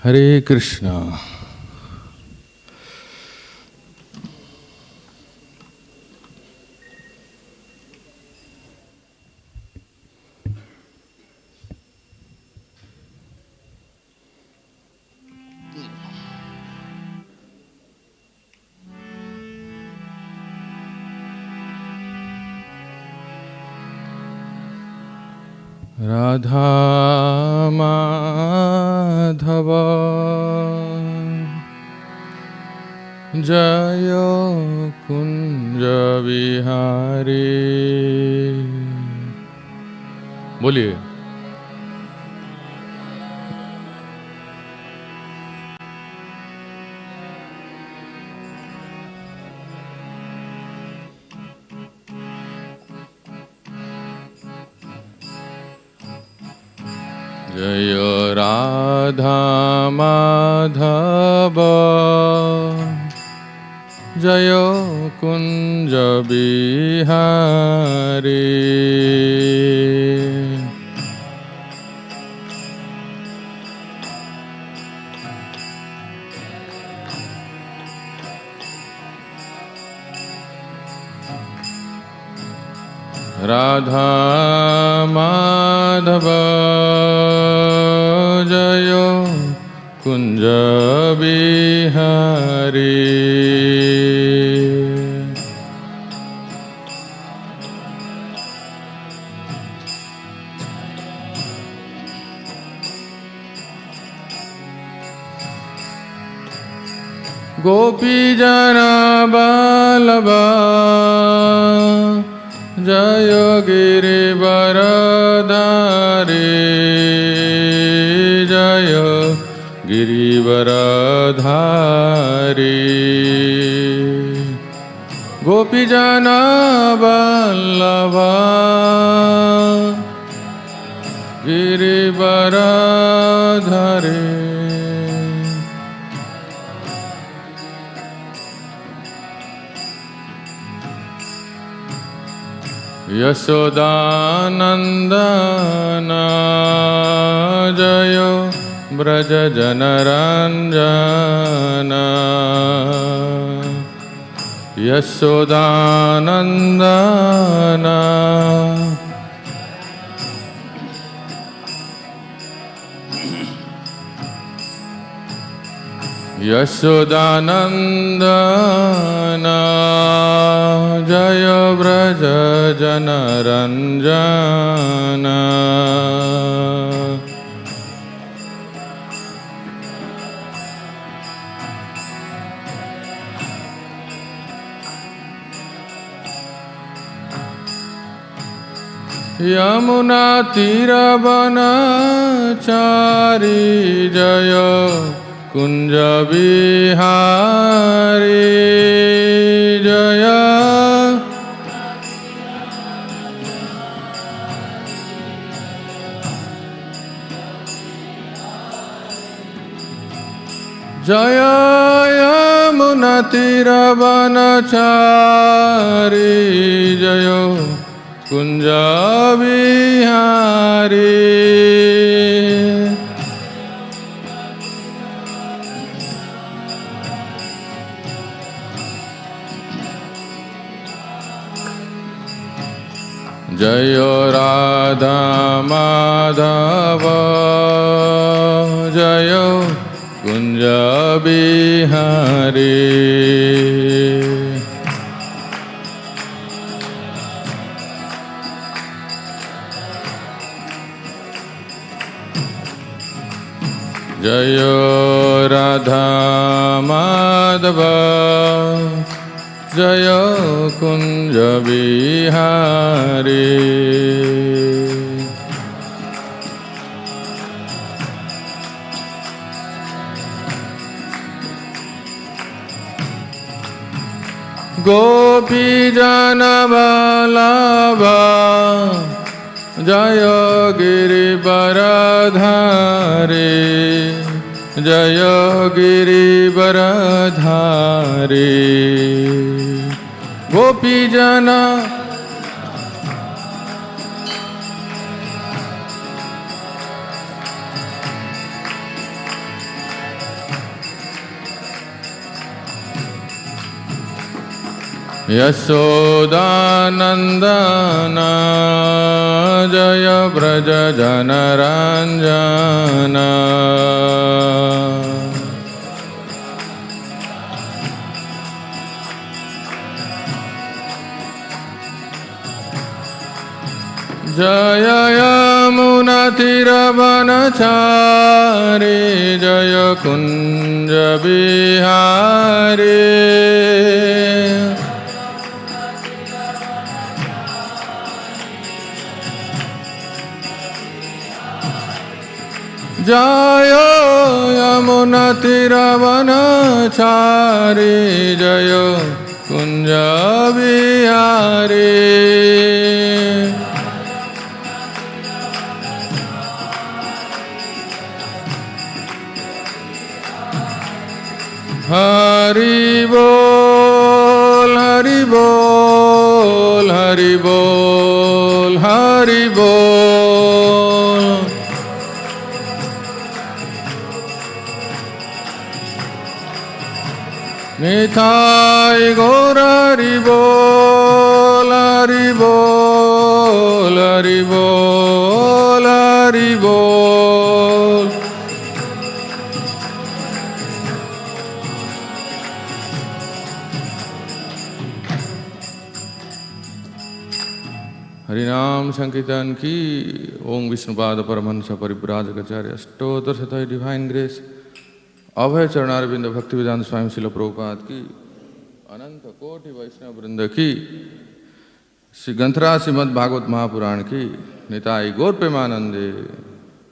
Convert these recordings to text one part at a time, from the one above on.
हरे कृष्णा। राधा माधव जय कुंज विहारी। बोलिए। जय राधा माधव जय कुंज बिहारी। राधा माधव जय कुंज बिहारी। गोपी जना बल्लभा जय गिरिवरधारी। जय गिरिवरधारी। गोपी जना बल्लभा गिरिवरधारी। यशोदानंदन जय ब्रज जनरंजन। यशोदानंदन यशोदानंदन जय ब्रज जनरंजन। यमुना तीरवनचारी जय कुंज बिहारी। जय जय यमुना तीरवनचारी जय कुंज बिहारी। जय राधा माधव जय कुंज बिहारी। जय राधा माधव जय कुंज बिहारी। गोपी जन वल्लभा जय गिरिवरधारी। जय गिरिवरधारी। गोपी जना यशोदानन्दन जय व्रज जनरञ्जन जय यमुनातीरवनचारी जय कुञ्ज बिहारी जय यमुनातीरवनचारी जय कुञ्ज बिहारी हरि बोल हरि बोल हरि बोल हरि बोल निताय गौर हरि बोल हरि बोल हरि बोल हरि बोल हरिनाम संकीर्तन की। ओम विष्णुपाद परमहंस परिव्राजकाचार्य अष्टोत्तर शतय डिवाइन ग्रेस अभय चरणारविंद भक्ति वेदांत स्वामी शिल प्रभुपाद की। अनंत कोटि वैष्णव वृंद की। श्री ग्रंथराज श्रीमद् भागवत महापुराण की। निताई गौर प्रेमानंदे।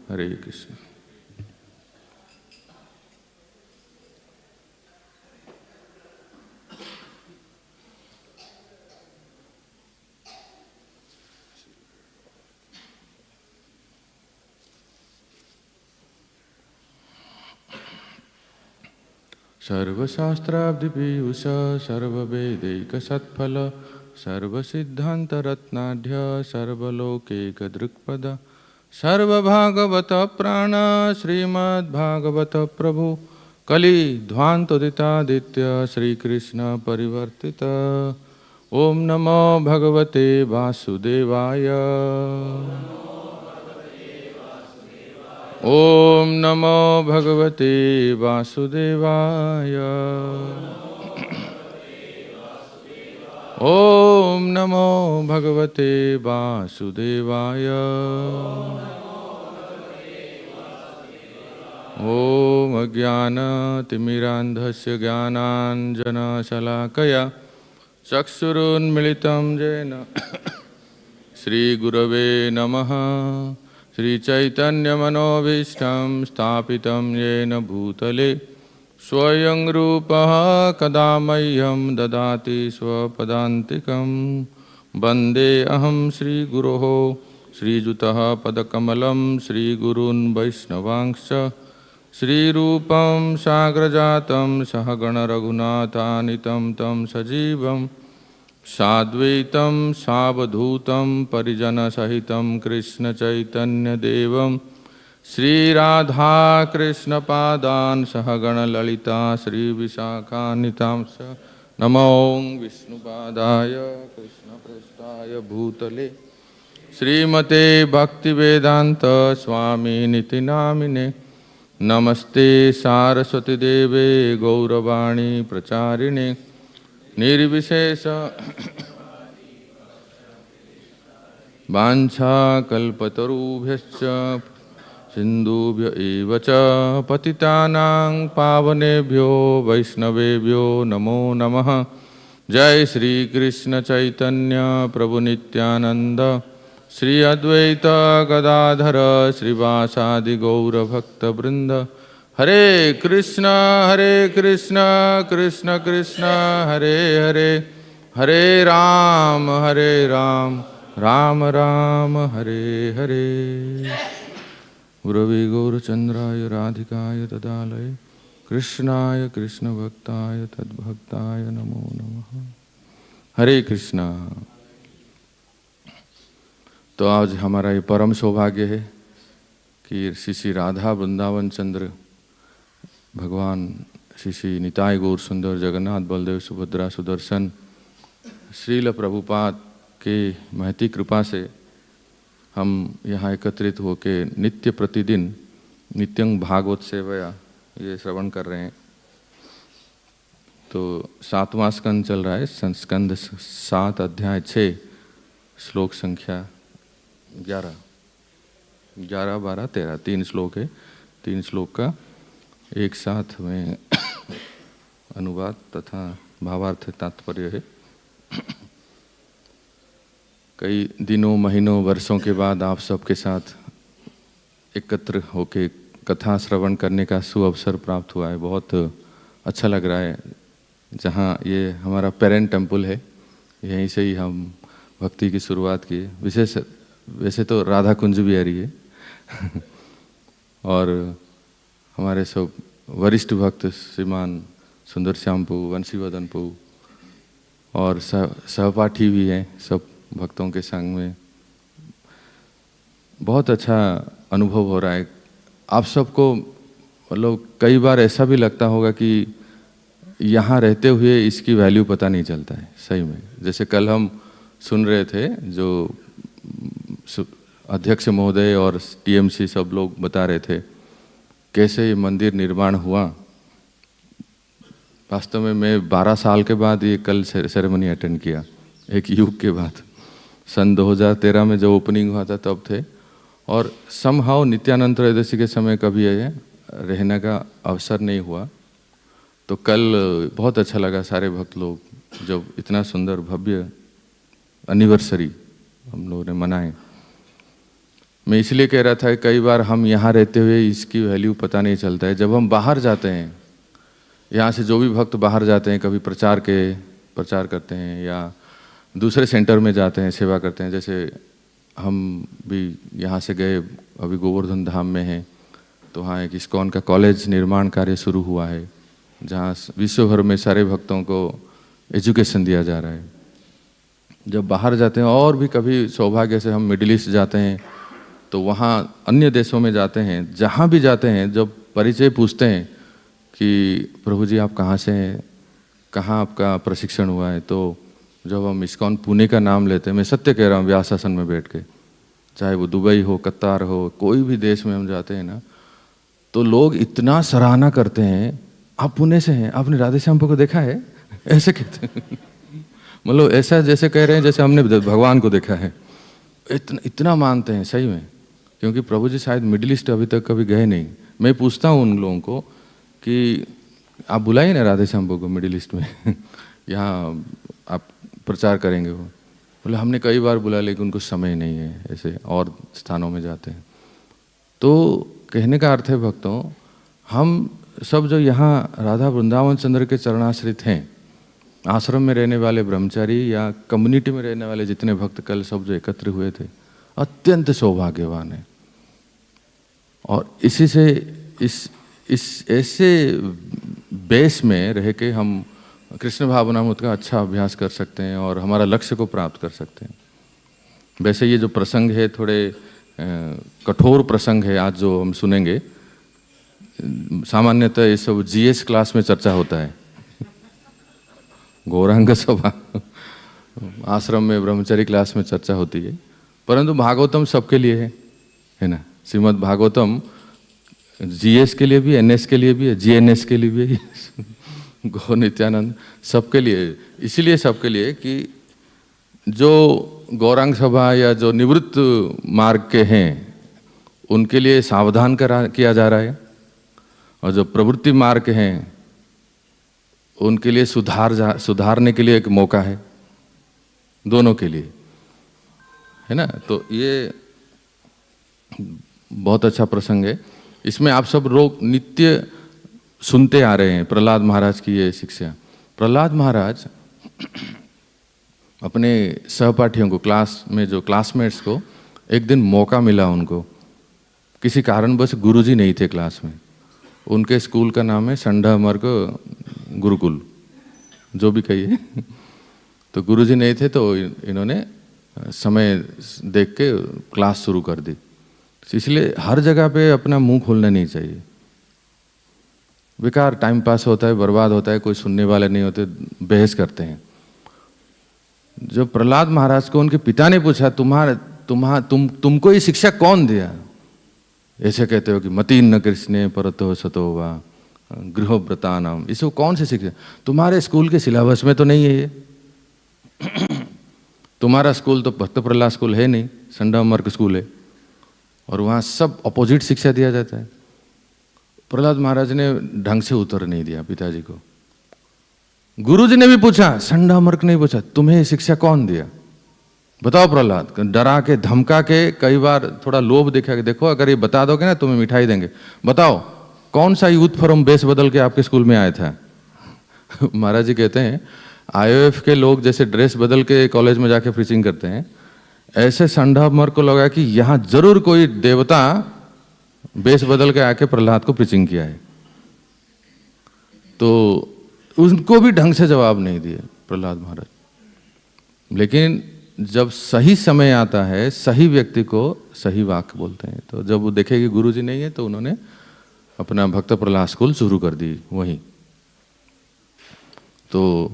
हरे कृष्ण। सर्वशास्त्राब्धिपीयूष सर्ववेदैकसत्फल सर्वसिद्धान्तरत्नाढ्य सर्वलोकैकदृक्पद सर्वभागवत प्राण श्रीमद्भागवत प्रभु कलि ध्वान्तोदितादित्य श्रीकृष्ण परिवर्तित। ओम नमो भगवते वासुदेवाय। ओम नमो भगवते वासुदेवाय। ओम नमो भगवते वासुदेवाय। ओम अज्ञानतिमिरान्धस्य ज्ञानाञ्जनशलाकया चक्षुरुन्मिलितं येन श्रीगुरवे नमः। श्रीचैतन्यमनोभीष्टं स्थापितं येन भूतले स्वयं रूपः कदा मह्यं ददाति स्वपदान्तिकं। वन्दे अहं श्रीगुरोः श्रीयुतः पदकमलं श्रीगुरून् वैष्णवांश्च श्रीरूपं साग्रजातं सहगणरघुनाथान्वितं तं सजीवं साद्वैतं सावधूतं परिजनसहितं कृष्णचैतन्यदेवं श्रीराधाकृष्णपादान् सहगणललिता श्रीविशाखान्वितांश्च। नमो विष्णुपादाय कृष्णप्रेष्ठाय भूतले श्रीमते भक्तिवेदान्त स्वामिनिति नामिने। नमस्ते सारस्वतीदेवे गौरवाणी प्रचारिणे निर्विशेष वाञ्छाकल्पतरुभ्यश्च सिन्धुभ्य एव च पतितानां पावनेभ्यो वैष्णवेभ्यो नमो नमः। जय श्री कृष्ण चैतन्य प्रभु नित्यानंद श्री अद्वैत गदाधर श्रीवासादि गौरभक्तवृंद। हरे कृष्ण कृष्ण कृष्ण हरे हरे, हरे राम राम राम हरे हरे। गुरवे गौरचंद्राय राधिकाय तदालय कृष्णाय कृष्णभक्ताय तद्भक्ताय नमो नमः। हरे कृष्णा। तो आज हमारा ये परम सौभाग्य है कि श्री राधा वृंदावन चंद्र भगवान श्री निताय गौर सुंदर जगन्नाथ बलदेव सुभद्रा सुदर्शन श्रील प्रभुपाद के महती कृपा से हम यहाँ एकत्रित होके नित्य प्रतिदिन नित्यं भागवत सेवया ये श्रवण कर रहे हैं। तो 7वां स्कंद चल रहा है, स्कंद 7 अध्याय 6 श्लोक संख्या 11, 12, 13 3 श्लोक है। 3 श्लोक का एक साथ में अनुवाद तथा भावार्थ तात्पर्य है। कई दिनों, महीनों, वर्षों के बाद आप सबके साथ एकत्र होके कथा श्रवण करने का सुअवसर प्राप्त हुआ है। बहुत अच्छा लग रहा है। जहाँ ये हमारा पेरेंट टेम्पल है, यहीं से ही हम भक्ति की शुरुआत की। वैसे तो राधा कुंज भी आ रही है और हमारे सब वरिष्ठ भक्त श्रीमान सुंदर श्यामपू, वंशीवदनपू और सहपाठी भी हैं सब भक्तों के संग में। बहुत अच्छा अनुभव हो रहा है। आप सबको मतलब कई बार ऐसा भी लगता होगा कि यहाँ रहते हुए इसकी वैल्यू पता नहीं चलता है सही में। जैसे कल हम सुन रहे थे जो अध्यक्ष महोदय और टीएमसी सब लोग बता रहे थे कैसे ये मंदिर निर्माण हुआ। वास्तव में मैं 12 साल के बाद ये कल सेरेमनी अटेंड किया, एक युग के बाद। सन 2013 में जब ओपनिंग हुआ था तब थे, और समहाउ नित्यानंद त्रयोदशी के समय कभी ये रहने का अवसर नहीं हुआ। तो कल बहुत अच्छा लगा, सारे भक्त लोग जब इतना सुंदर भव्य एनिवर्सरी हम लोगों ने मनाए। मैं इसलिए कह रहा था कई बार हम यहाँ रहते हुए इसकी वैल्यू पता नहीं चलता है। जब हम बाहर जाते हैं, यहाँ से जो भी भक्त बाहर जाते हैं, कभी प्रचार करते हैं या दूसरे सेंटर में जाते हैं, सेवा करते हैं। जैसे हम भी यहाँ से गए, अभी गोवर्धन धाम में हैं, तो वहाँ एक इस्कॉन का कॉलेज निर्माण कार्य शुरू हुआ है, जहाँ विश्व भर में सारे भक्तों को एजुकेशन दिया जा रहा है। जब बाहर जाते हैं, और भी कभी सौभाग्य से हम मिडिल ईस्ट जाते हैं, तो वहाँ अन्य देशों में जाते हैं, जहाँ भी जाते हैं जब परिचय पूछते हैं कि प्रभु जी आप कहाँ से हैं, कहाँ आपका प्रशिक्षण हुआ है, तो जब हम इस्कॉन पुणे का नाम लेते हैं, मैं सत्य कह रहा हूँ, व्यासासन में बैठ के, चाहे वो दुबई हो, कतार हो, कोई भी देश में हम जाते हैं ना, तो लोग इतना सराहना करते हैं, आप पुणे से हैं, आपने राधे श्याम को देखा है, ऐसे कहते हैं। मतलब ऐसा जैसे कह रहे हैं जैसे हमने भगवान को देखा है। इतना मानते हैं सही में, क्योंकि प्रभु जी शायद मिडिल ईस्ट अभी तक कभी गए नहीं। मैं पूछता हूँ उन लोगों को कि आप बुलाइए ना राधे श्याम को मिडिल ईस्ट में यहाँ आप प्रचार करेंगे। वो बोले हमने कई बार बुला, लेकिन उनको समय नहीं है, ऐसे और स्थानों में जाते हैं। तो कहने का अर्थ है भक्तों, हम सब जो यहाँ राधा वृंदावन चंद्र के चरणाश्रित हैं, आश्रम में रहने वाले ब्रह्मचारी या कम्युनिटी में रहने वाले जितने भक्त कल सब जो एकत्र हुए थे, अत्यंत सौभाग्यवान है। और इसी से इस ऐसे बेस में रह के हम कृष्ण भावनामृत का अच्छा अभ्यास कर सकते हैं और हमारा लक्ष्य को प्राप्त कर सकते हैं। वैसे ये जो प्रसंग है थोड़े कठोर प्रसंग है आज जो हम सुनेंगे। सामान्यतः ये सब जीएस क्लास में चर्चा होता है, गौरांग सभा आश्रम में ब्रह्मचारी क्लास में चर्चा होती है, परंतु भागवतम सबके लिए है ना। श्रीमद् भागवतम जीएस के लिए भी, एनएस के लिए भी है, जीएनएस के लिए भी है, गौ नित्यानंद सबके लिए। इसीलिए सबके लिए कि जो गौरांग सभा या जो निवृत्त मार्ग के हैं उनके लिए सावधान किया जा रहा है, और जो प्रवृत्ति मार्ग के हैं उनके लिए सुधारने के लिए एक मौका है, दोनों के लिए, है ना। तो ये बहुत अच्छा प्रसंग है। इसमें आप सब लोग नित्य सुनते आ रहे हैं प्रहलाद महाराज की ये शिक्षा। प्रहलाद महाराज अपने सहपाठियों को, क्लास में जो क्लासमेट्स को, एक दिन मौका मिला उनको, किसी कारणवश गुरुजी नहीं थे क्लास में। उनके स्कूल का नाम है संडा मार्ग गुरुकुल, जो भी कहिए। तो गुरुजी नहीं थे तो इन्होंने समय देख के क्लास शुरू कर दी। इसलिए हर जगह पे अपना मुंह खोलना नहीं चाहिए, बेकार टाइम पास होता है, बर्बाद होता है, कोई सुनने वाले नहीं होते, बहस करते हैं। जो प्रहलाद महाराज को उनके पिता ने पूछा तुमको ये शिक्षा कौन दिया? ऐसे कहते हो कि मतीन न कृष्णे परतो सतो वा गृहव्रता नाम, इसको कौन सी शिक्षा? तुम्हारे स्कूल के सिलेबस में तो नहीं है ये। तुम्हारा स्कूल तो भक्त प्रहलाद स्कूल है नहीं, संडामर्क स्कूल है, और वहाँ सब अपोजिट शिक्षा दिया जाता है। प्रहलाद महाराज ने ढंग से उत्तर नहीं दिया पिताजी को। गुरुजी ने भी पूछा, संडामर्क नहीं पूछा, तुम्हें शिक्षा कौन दिया? बताओ प्रहलाद। डरा के धमका के, कई बार थोड़ा लोभ दिखा के, देखो अगर ये बता दोगे ना तुम्हें मिठाई देंगे, बताओ कौन सा यूथ फोरम बेस बदल के आपके स्कूल में आया था? महाराज जी कहते हैं IOF के लोग जैसे ड्रेस बदल के कॉलेज में जाके प्रीचिंग करते हैं, ऐसे संडामर्क को लगा कि यहाँ जरूर कोई देवता बेस बदल के आके प्रहलाद को प्रीचिंग किया है। तो उनको भी ढंग से जवाब नहीं दिए प्रहलाद महाराज। लेकिन जब सही समय आता है, सही व्यक्ति को सही वाक्य बोलते हैं। तो जब वो देखे कि गुरुजी नहीं है, तो उन्होंने अपना भक्त प्रहलाद स्कूल शुरू कर दी वहीं। तो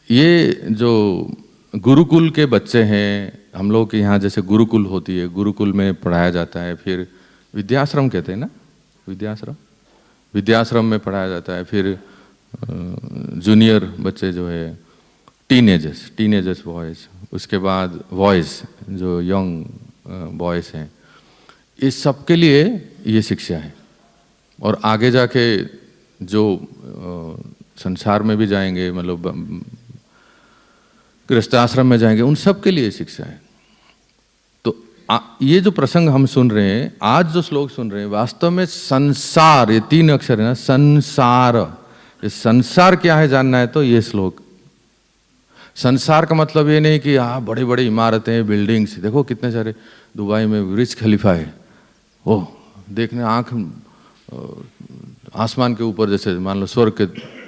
ये जो गुरुकुल के बच्चे हैं, हम लोग के यहाँ जैसे गुरुकुल होती है, गुरुकुल में पढ़ाया जाता है, फिर विद्याश्रम कहते हैं ना, विद्याश्रम में पढ़ाया जाता है, फिर जूनियर बच्चे जो है टीनेजर्स बॉयज़, उसके बाद बॉयज़ जो यंग बॉयज़ हैं, इस सब के लिए ये शिक्षा है। और आगे जाके जो संसार में भी जाएंगे, मतलब गृहस्थाश्रम में जाएंगे, उन सब के लिए शिक्षा है। तो ये जो प्रसंग हम सुन रहे हैं, आज जो श्लोक सुन रहे हैं, वास्तव में संसार, ये 3 अक्षर है ना, संसार, ये संसार क्या है जानना है तो ये श्लोक। संसार का मतलब ये नहीं कि बड़ी बड़ी इमारतें, बिल्डिंग्स, देखो कितने सारे दुबई में बुर्ज खलीफा है, वो देखने आंख आसमान के ऊपर जैसे मान लो स्वर्ग के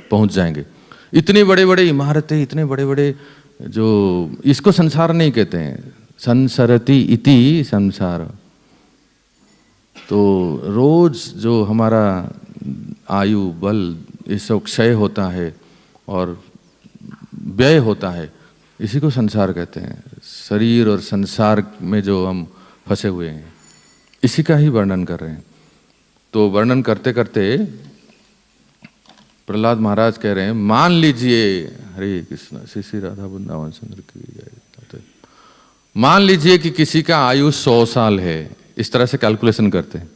पहुंच जाएंगे। इतनी बड़े बड़े इमारतें, इतने बड़े बड़े, जो इसको संसार नहीं कहते हैं, संसरति इति संसार। तो रोज जो हमारा आयु बल ये सब क्षय होता है और व्यय होता है, इसी को संसार कहते हैं। शरीर और संसार में जो हम फंसे हुए हैं, इसी का ही वर्णन कर रहे हैं। तो वर्णन करते करते प्रहलाद महाराज कह रहे हैं, मान लीजिए, हरे कृष्ण, श्री श्री राधा वृंदावन सुंदर की जय। मान लीजिए कि किसी का आयु 100 साल है, इस तरह से कैलकुलेशन करते हैं।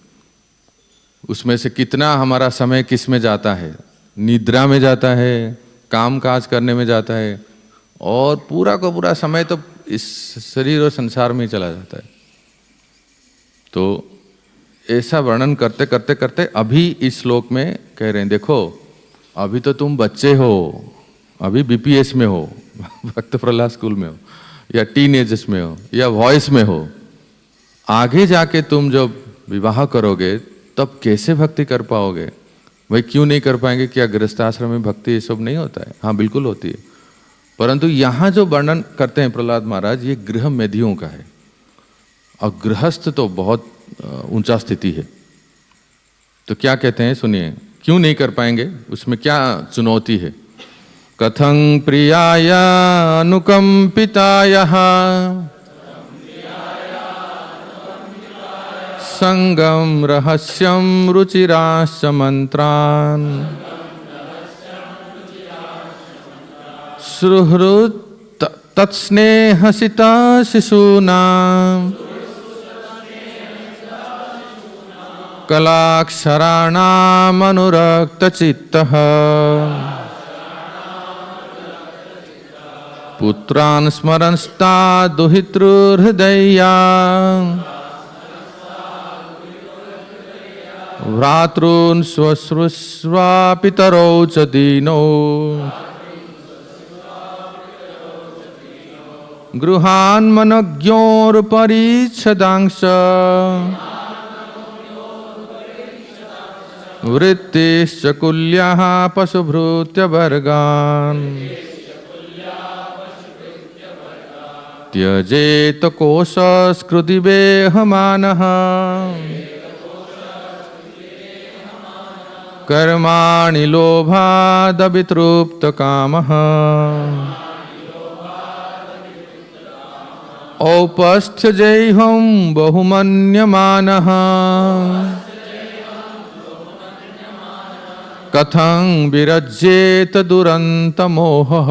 उसमें से कितना हमारा समय किस में जाता है? निद्रा में जाता है, काम काज करने में जाता है, और पूरा का पूरा समय तो इस शरीर और संसार में ही चला जाता है। तो ऐसा वर्णन करते करते करते अभी इस श्लोक में कह रहे हैं, देखो अभी तो तुम बच्चे हो, अभी BPS में हो, भक्त प्रहलाद स्कूल में हो, या टीनेजर्स में हो, या वॉइस में हो। आगे जाके तुम जब विवाह करोगे तब कैसे भक्ति कर पाओगे? भाई क्यों नहीं कर पाएंगे? क्या गृहस्थाश्रम में भक्ति ये सब नहीं होता है? हाँ बिल्कुल होती है, परंतु यहाँ जो वर्णन करते हैं प्रहलाद महाराज, ये गृह मेधियों का है, और गृहस्थ तो बहुत ऊंचा स्थिति है। तो क्या कहते हैं सुनिए, क्यों नहीं कर पाएंगे, उसमें क्या चुनौती है। कथं प्रियाय अनुकंपिताय संगम रहस्यम रुचिराश्च मंत्रान् सुहृत् तत्स्नेहसिता शिशूनां कलाक्षराणामनुरक्तचित्तः पुत्रान् स्मरन्स्ता दुहितृहृदया भ्रातॄन् स्वश्रुष्वा पितरौ च दीनौ गृहान् मनज्ञोरुपरीच्छदांश वृत्तिश्च कुल्याः पशुभृत्यवर्गान् त्यजेत कोशस्कृतिवेहमानः कर्माणि लोभादभितृप्तकामः औपस्थ्य जैहं बहुमन्यमानः कथं विरज्येत दुरंतमोहः।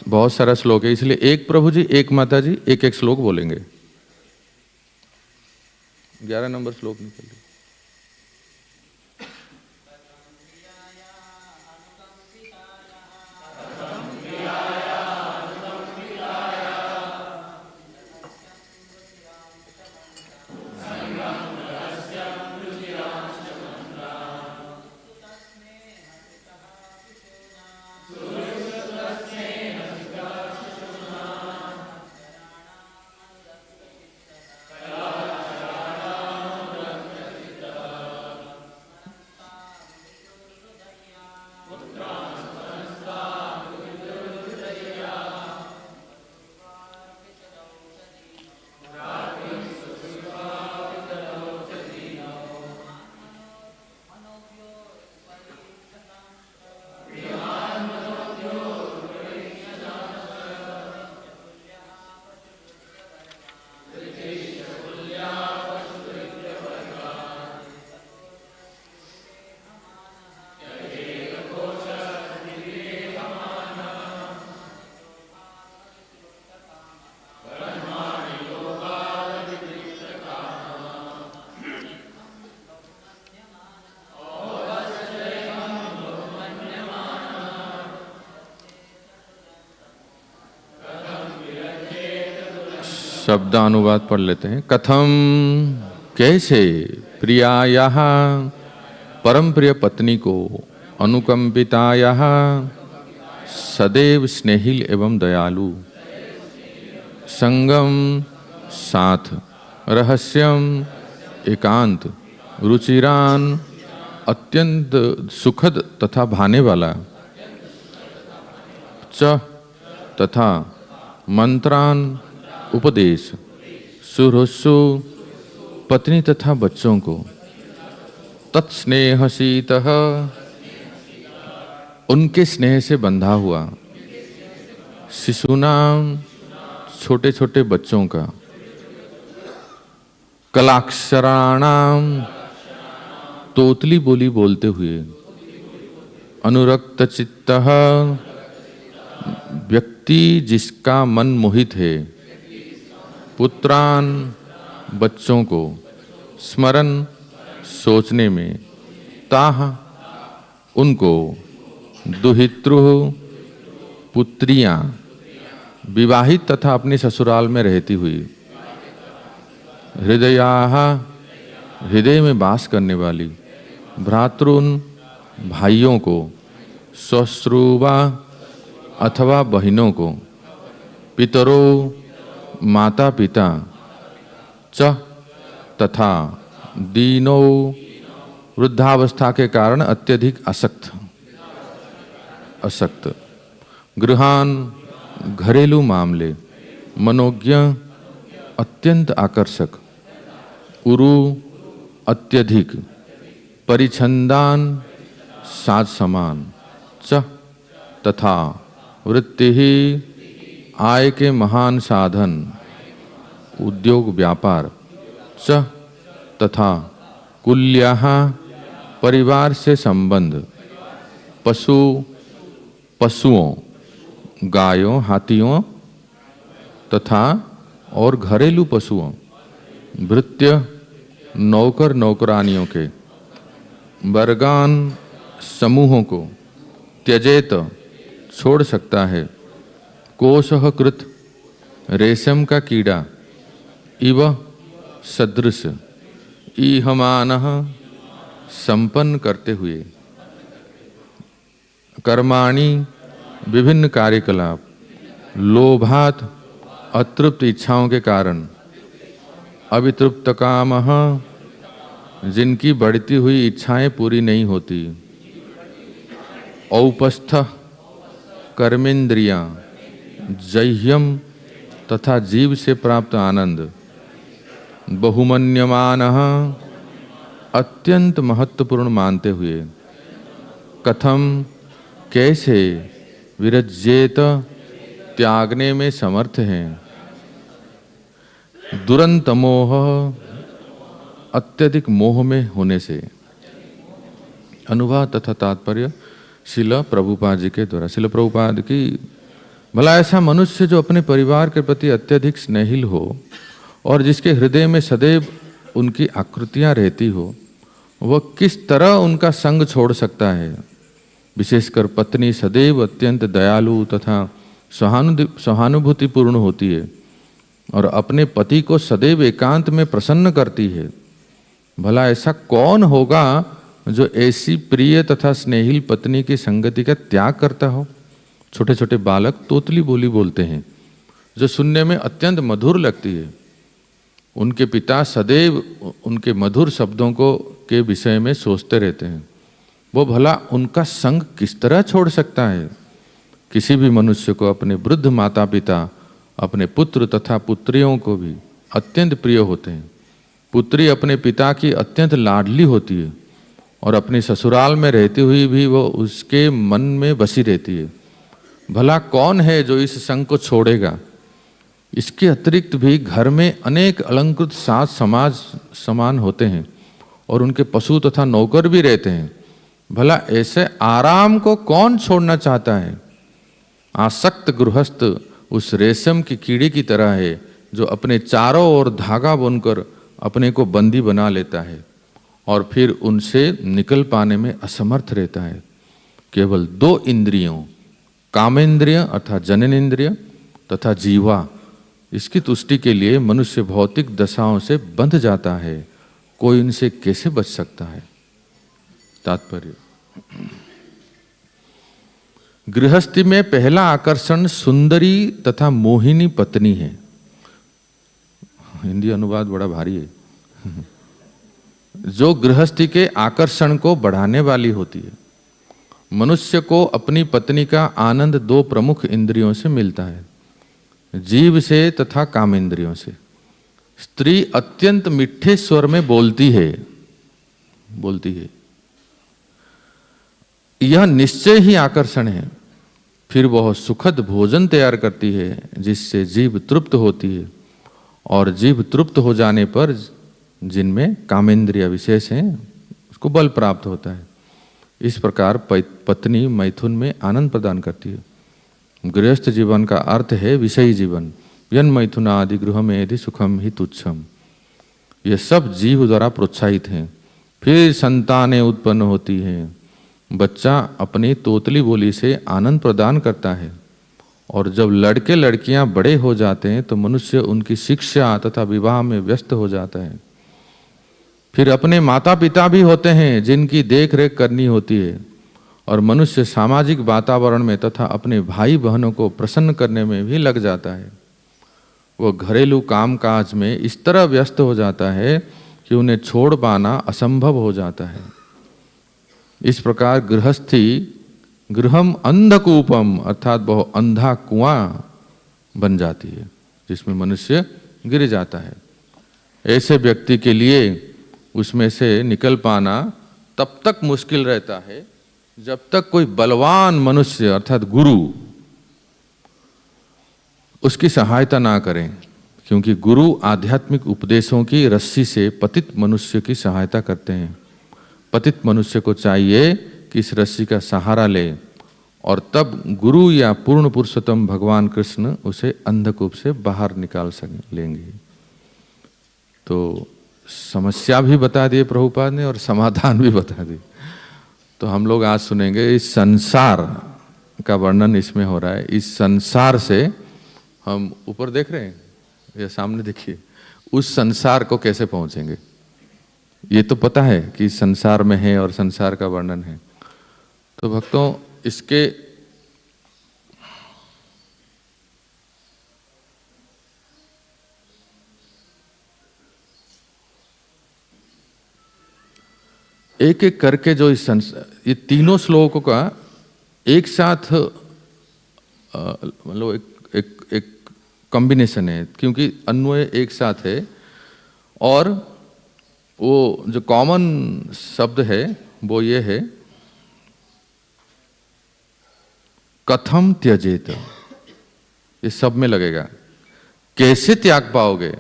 बहुत सारा श्लोक है, इसलिए एक प्रभु जी, एक माता जी, एक एक श्लोक बोलेंगे। 11 नंबर श्लोक निकल रही। शब्दानुवाद पढ़ लेते हैं। कथम, कैसे, प्रियायाः, परम प्रिय पत्नी को, अनुकंपितायाः, सदैव स्नेहिल एवं दयालु, संगम, साथ, रहस्यम, एकांत, रुचिरान, अत्यंत सुखद तथा भाने वाला, च, तथा, मंत्रान, उपदेश, सुहृत्सु, पत्नी तथा बच्चों को, तत्स्नेहशीतः, उनके स्नेह से बंधा हुआ, शिशुनाम, छोटे छोटे बच्चों का, कलाक्षराणाम, तोतली बोली बोलते हुए, अनुरक्त चित्तः, व्यक्ति जिसका मन मोहित है, पुत्रान, बच्चों को, स्मरण, सोचने में, ताह, उनको, दुहितृ, पुत्रियां, विवाहित तथा अपने ससुराल में रहती हुई, हृदयाः, हृदय में वास करने वाली, भ्रातृन, भाइयों को, श्वश्रुवा, अथवा बहनों को, पितरो, माता पिता, च, तथा, दीनो, वृद्धावस्था के कारण अत्यधिक असक्त, गृहान, घरेलू मामले, मनोज्ञ, अत्यंत आकर्षक, उरु, अत्यधिक, परिछंदान, साज समान, च, तथा, वृत्ति ही, आय के महान साधन, उद्योग व्यापार, च, तथा, कुल्याः, परिवार से संबंध, पशु, पशुओं, गायों, हाथियों तथा और घरेलू पशुओं, भृत्य, नौकर नौकरानियों के, वर्गान, समूहों को, त्यजेत, छोड़ सकता है, कोशः कृत, रेशम का कीड़ा, इव, सदृश, ईहमानः, संपन्न करते हुए, कर्माणि, विभिन्न कार्यकलाप, लोभात, अतृप्त इच्छाओं के कारण, अवितृप्त कामः, जिनकी बढ़ती हुई इच्छाएं पूरी नहीं होती, औपस्थ, कर्मेंद्रियां, जह्यम तथा जीव से प्राप्त आनंद, बहुमन्यमानः, अत्यंत महत्वपूर्ण मानते हुए, कथम, कैसे, विरज्येत त्यागने में समर्थ हैं। दुरंत मोह अत्यधिक मोह में होने से। अनुवाद तथा तात्पर्य शिला प्रभुपाद जी के द्वारा। शिला प्रभुपाद की भला ऐसा मनुष्य जो अपने परिवार के प्रति अत्यधिक स्नेहिल हो और जिसके हृदय में सदैव उनकी आकृतियां रहती हो, वह किस तरह उनका संग छोड़ सकता है। विशेषकर पत्नी सदैव अत्यंत दयालु तथा सहानुभूतिपूर्ण होती है और अपने पति को सदैव एकांत में प्रसन्न करती है। भला ऐसा कौन होगा जो ऐसी प्रिय तथा स्नेहिल पत्नी की संगति का त्याग करता हो। छोटे छोटे बालक तोतली बोली बोलते हैं जो सुनने में अत्यंत मधुर लगती है। उनके पिता सदैव उनके मधुर शब्दों को के विषय में सोचते रहते हैं। वो भला उनका संग किस तरह छोड़ सकता है। किसी भी मनुष्य को अपने वृद्ध माता पिता अपने पुत्र तथा पुत्रियों को भी अत्यंत प्रिय होते हैं। पुत्री अपने पिता की अत्यंत लाडली होती है और अपने ससुराल में रहती हुई भी वो उसके मन में बसी रहती है। भला कौन है जो इस संग को छोड़ेगा। इसके अतिरिक्त भी घर में अनेक अलंकृत साज समाज समान होते हैं और उनके पशु तथा नौकर भी रहते हैं। भला ऐसे आराम को कौन छोड़ना चाहता है। आसक्त गृहस्थ उस रेशम की कीड़े की तरह है जो अपने चारों ओर धागा बुनकर अपने को बंदी बना लेता है और फिर उनसे निकल पाने में असमर्थ रहता है। केवल 2 इंद्रियों, कामेंद्रिय अर्थात जननेन्द्रिय तथा जीवा, इसकी तुष्टि के लिए मनुष्य भौतिक दशाओं से बंध जाता है। कोई इनसे कैसे बच सकता है। तात्पर्य, गृहस्थी में पहला आकर्षण सुंदरी तथा मोहिनी पत्नी है। हिंदी अनुवाद बड़ा भारी है। जो गृहस्थी के आकर्षण को बढ़ाने वाली होती है। मनुष्य को अपनी पत्नी का आनंद 2 प्रमुख इंद्रियों से मिलता है, जीभ से तथा कामेंद्रियों से। स्त्री अत्यंत मीठे स्वर में बोलती है। यह निश्चय ही आकर्षण है। फिर वह सुखद भोजन तैयार करती है जिससे जीभ तृप्त होती है और जीभ तृप्त हो जाने पर जिनमें कामेंद्रिय विशेष हैं उसको बल प्राप्त होता है। इस प्रकार पत्नी मैथुन में आनंद प्रदान करती है। गृहस्थ जीवन का अर्थ है विषयी जीवन। यन मैथुनादि गृह में यदि सुखम ही तुच्छम। ये सब जीव द्वारा प्रोत्साहित हैं। फिर संतानें उत्पन्न होती हैं। बच्चा अपनी तोतली बोली से आनंद प्रदान करता है और जब लड़के लड़कियां बड़े हो जाते हैं तो मनुष्य उनकी शिक्षा तथा विवाह में व्यस्त हो जाता है। फिर अपने माता पिता भी होते हैं जिनकी देख रेख करनी होती है और मनुष्य सामाजिक वातावरण में तथा अपने भाई बहनों को प्रसन्न करने में भी लग जाता है। वो घरेलू कामकाज में इस तरह व्यस्त हो जाता है कि उन्हें छोड़ पाना असंभव हो जाता है। इस प्रकार गृहस्थी गृहम अंधकूपम अर्थात बहुत अंधा कुआं बन जाती है जिसमें मनुष्य गिर जाता है। ऐसे व्यक्ति के लिए उसमें से निकल पाना तब तक मुश्किल रहता है जब तक कोई बलवान मनुष्य अर्थात गुरु उसकी सहायता ना करें, क्योंकि गुरु आध्यात्मिक उपदेशों की रस्सी से पतित मनुष्य की सहायता करते हैं। पतित मनुष्य को चाहिए कि इस रस्सी का सहारा ले और तब गुरु या पूर्ण पुरुषोत्तम भगवान कृष्ण उसे अंधकूप से बाहर निकाल लेंगे। तो समस्या भी बता दिए प्रभुपाद ने और समाधान भी बता दिए। तो हम लोग आज सुनेंगे इस संसार का वर्णन इसमें हो रहा है। इस संसार से हम ऊपर देख रहे हैं या सामने देखिए, उस संसार को कैसे पहुंचेंगे। ये तो पता है कि संसार में है और संसार का वर्णन है। तो भक्तों इसके एक एक करके जो इस ये तीनों श्लोकों का एक साथ मतलब एक कॉम्बिनेशन है, क्योंकि अन्वय एक साथ है और वो जो कॉमन शब्द है वो ये है कथम त्यजेत, ये सब में लगेगा। कैसे त्याग पाओगे,